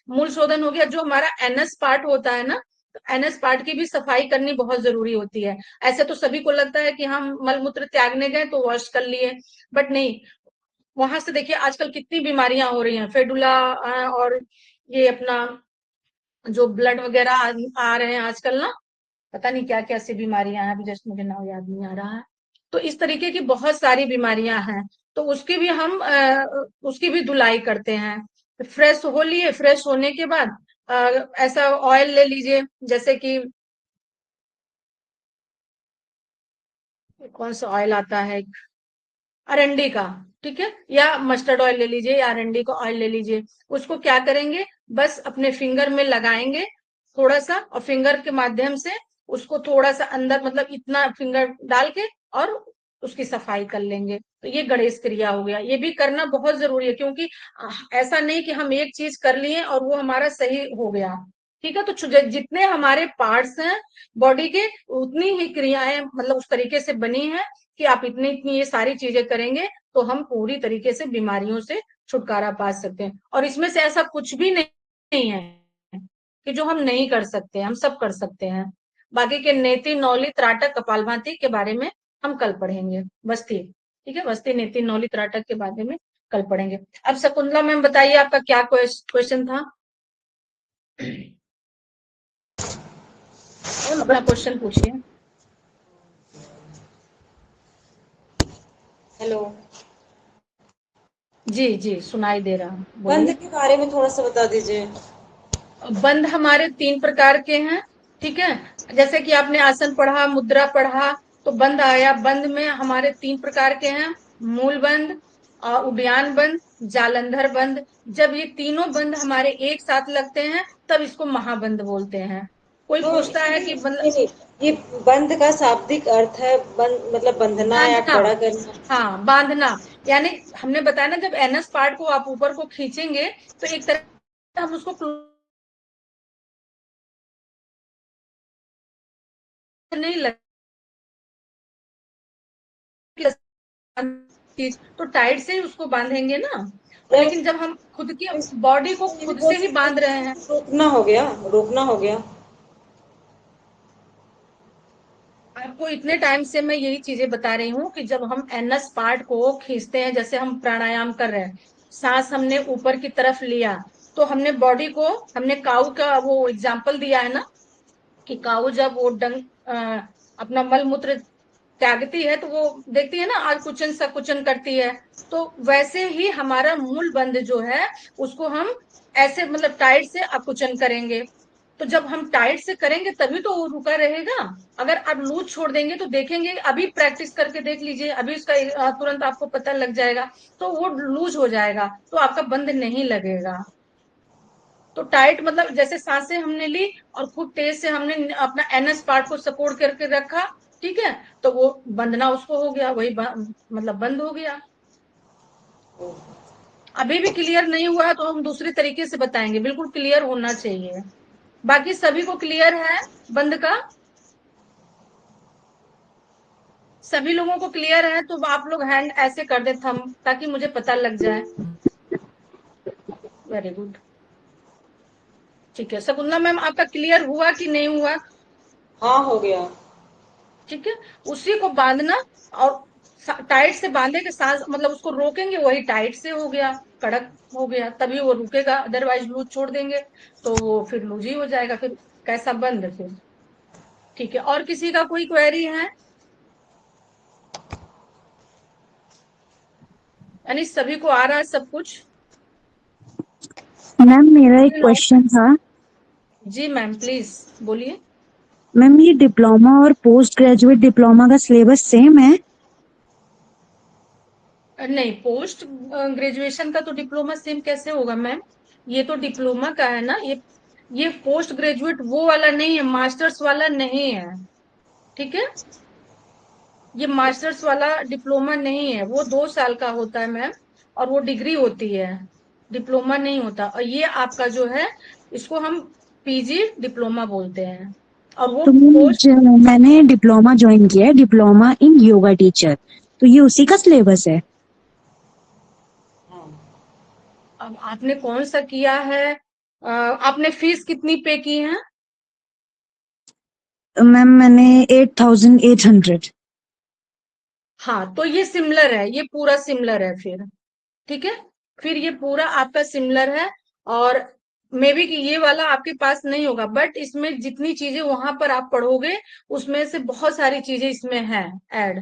मूल शोधन हो गया जो हमारा एनएस पार्ट होता है ना, तो एनएस पार्ट की भी सफाई करनी बहुत जरूरी होती है। ऐसे तो सभी को लगता है कि हम मलमूत्र त्यागने गए तो वॉश कर लिए, बट नहीं, वहां से देखिए आजकल कितनी बीमारियां हो रही हैं, फेडुला और ये अपना जो ब्लड वगैरह आ रहे हैं आजकल ना, पता नहीं क्या क्या सी बीमारियां हैं, अभी जस्ट मुझे नाम याद नहीं आ रहा है। तो इस तरीके की बहुत सारी बीमारियां हैं, तो उसकी भी हम उसकी भी धुलाई करते हैं। फ्रेश हो लिए, फ्रेश होने के बाद ऐसा ऑयल ले लीजिए, जैसे कि कौन सा ऑयल आता है, अरंडी का, ठीक है, या मस्टर्ड ऑयल ले लीजिए, या अरंडी का ऑयल ले लीजिए। उसको क्या करेंगे, बस अपने फिंगर में लगाएंगे थोड़ा सा, और फिंगर के माध्यम से उसको थोड़ा सा अंदर, मतलब इतना फिंगर डाल के, और उसकी सफाई कर लेंगे, तो ये गणेश क्रिया हो गया। ये भी करना बहुत जरूरी है, क्योंकि ऐसा नहीं कि हम एक चीज कर लिए और वो हमारा सही हो गया, ठीक है, तो जितने हमारे पार्ट्स हैं बॉडी के, उतनी ही क्रियाएं मतलब उस तरीके से बनी है कि आप इतनी इतनी ये सारी चीजें करेंगे तो हम पूरी तरीके से बीमारियों से छुटकारा पा सकते हैं। और इसमें से ऐसा कुछ भी नहीं है कि जो हम नहीं कर सकते, हम सब कर सकते हैं। बाकी के नेति नौली त्राटक कपालभाति के बारे में हम कल पढ़ेंगे, बस्ती, ठीक है, बस्ती नेति नौली त्राटक के बारे में कल पढ़ेंगे। अब शकुंतला मैम बताइए आपका क्या क्वेश्चन था, अपना क्वेश्चन पूछिए। हेलो। जी जी सुनाई दे रहा, बंध बोलिए। के बारे में थोड़ा सा बता दीजिए। बंध हमारे 3 प्रकार के हैं, ठीक है। जैसे कि आपने आसन पढ़ा, मुद्रा पढ़ा, तो बंध आया। बंध में हमारे 3 प्रकार के हैं, मूल बंध, उड्डयन बंध, जालंधर बंध। जब ये तीनों बंध हमारे एक साथ लगते हैं तब इसको महाबंध बोलते हैं। कोई तो पूछता है इसमें कि नहीं नहीं, ये बंध का शाब्दिक अर्थ है बंद मतलब बंधना या बांधना, कड़ा करना। हाँ बांधना। यानी हमने बताया ना, जब एनएस पार्ट को आप ऊपर को खींचेंगे तो एक तरह से हम उसको नहीं लग, तो टाइट से ही उसको बांधेंगे ना। और या लेकिन जब हम खुद की इस बॉडी को ये भी खुद बोल से ही सकते बांध हैं रहे हैं। कि रोकना हो गया, रोकना हो गया। आपको इतने टाइम से मैं यही चीजें बता रही हूँ कि जब हम एनएस पार्ट को खींचते हैं, जैसे हम प्राणायाम कर रहे हैं, सांस हमने ऊपर की तरफ लिया, तो हमने बॉडी को, हमने काऊ का वो एग्जाम्पल दिया है ना, कि काऊ जब वो अपना मल मूत्र त्यागती है तो वो देखती है ना, आकुचन सकुचन करती है। तो वैसे ही हमारा मूल बंध जो है, उसको हम ऐसे मतलब टाइट से आकुचन करेंगे। तो जब हम टाइट से करेंगे तभी तो वो रुका रहेगा। अगर आप लूज छोड़ देंगे तो देखेंगे, अभी प्रैक्टिस करके देख लीजिए, अभी उसका तुरंत आपको पता लग जाएगा, तो वो लूज हो जाएगा, तो आपका बंध नहीं लगेगा। तो टाइट मतलब जैसे सांसें हमने ली और खूब तेज से हमने अपना एनएस पार्ट को सपोर्ट करके रखा, ठीक है, तो वो बंधना उसको हो गया, वही मतलब बंद हो गया। अभी भी क्लियर नहीं हुआ है तो हम दूसरे तरीके से बताएंगे, बिल्कुल क्लियर होना चाहिए। बाकी सभी को क्लियर है बंद का? सभी लोगों को क्लियर है तो आप लोग हैंड ऐसे कर दे थम, ताकि मुझे पता लग जाए। वेरी गुड, ठीक है। शकुंतला मैम, आपका क्लियर हुआ कि नहीं हुआ? हाँ हो गया। ठीक है, उसी को बांधना। और टाइट से बांधे के सांस मतलब उसको रोकेंगे, वही टाइट से हो गया, कड़क हो गया, तभी वो रुकेगा। अदरवाइज लूज छोड़ देंगे तो वो फिर लूज ही हो जाएगा, फिर कैसा बंद फिर। ठीक है, और किसी का कोई क्वेरी है? यानी सभी को आ रहा है सब कुछ? मैम मेरा एक सभी लोग, क्वेश्चन था। जी मैम प्लीज बोलिए। मैम ये डिप्लोमा और पोस्ट ग्रेजुएट डिप्लोमा का सिलेबस सेम है? नहीं, पोस्ट ग्रेजुएशन का तो डिप्लोमा सेम कैसे होगा मैम? ये तो डिप्लोमा का है ना, ये पोस्ट ग्रेजुएट वो वाला नहीं है, मास्टर्स वाला नहीं है, ठीक है। ये मास्टर्स वाला डिप्लोमा नहीं है, वो 2 साल का होता है मैम, और वो डिग्री होती है, डिप्लोमा नहीं होता। और ये आपका जो है, इसको हम पीजी डिप्लोमा बोलते हैं। और वो तो पोस्ट, मैंने डिप्लोमा ज्वाइन किया है, डिप्लोमा इन योगा टीचर, तो ये उसी का सिलेबस है? हाँ। अब आपने कौन सा किया है? आपने फीस कितनी पे की है? मैम मैंने 8800। हाँ, तो ये सिमिलर है, ये पूरा सिमिलर है फिर, ठीक है। फिर ये पूरा आपका सिमिलर है। और मे बी कि ये वाला आपके पास नहीं होगा, बट इसमें जितनी चीजें वहां पर आप पढ़ोगे, उसमें से बहुत सारी चीजें इसमें हैं ऐड,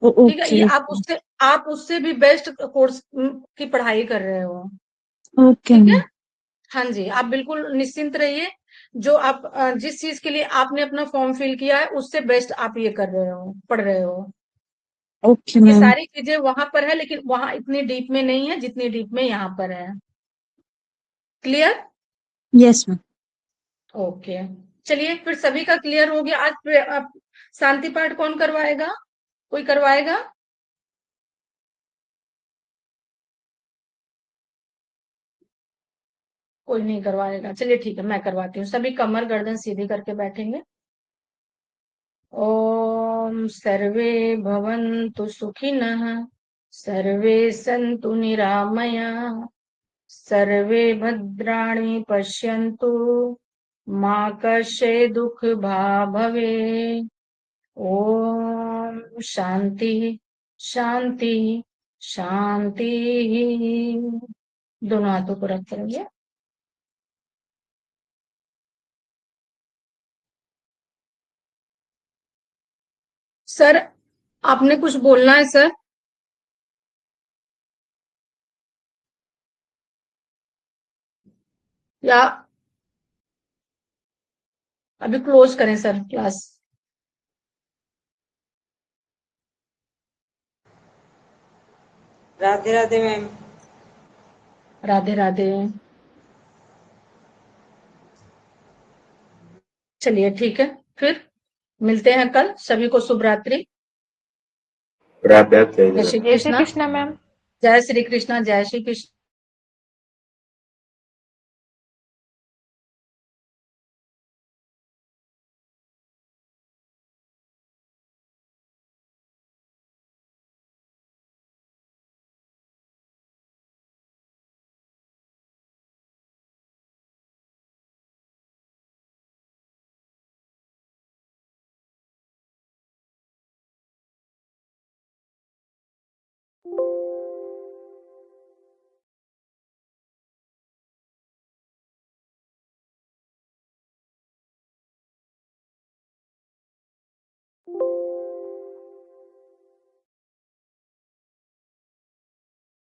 ठीक है। ये ओके आप उससे भी बेस्ट कोर्स की पढ़ाई कर रहे हो, ओके ठीक है। मैम। हाँ जी, आप बिल्कुल निश्चिंत रहिए। जो आप जिस चीज के लिए आपने अपना फॉर्म फिल किया है, उससे बेस्ट आप ये कर रहे हो, पढ़ रहे हो। ओके ये मैम। सारी चीजें वहां पर है, लेकिन वहां इतनी डीप में नहीं है जितनी डीप में यहाँ पर है। क्लियर? Yes ma'am. ओके, चलिए फिर सभी का क्लियर हो गया। आज आप शांति पाठ कौन करवाएगा? कोई करवाएगा? कोई नहीं करवाएगा, चलिए ठीक है, मैं करवाती हूँ। सभी कमर गर्दन सीधी करके बैठेंगे। ओम सर्वे भवन्तु सुखिनः, सर्वे सन्तु निरामयाः, सर्वे भद्राणि पश्यन्तु, मा कश्चित् दुःखभाग् भवेत्। ओम शांति शांति शांति। दोनों हाथों को रख करेंगे। सर, आपने कुछ बोलना है सर? या अभी क्लोज करें sir class? Radhe Radhe ma'am. Radhe Radhe. चलिए ठीक है, फिर मिलते हैं कल। सभी को शुभ रात्रि। राधे राधे। जय श्री जय श्री कृष्णा। कृष्ण मैम। जय श्री कृष्णा। जय श्री कृष्ण।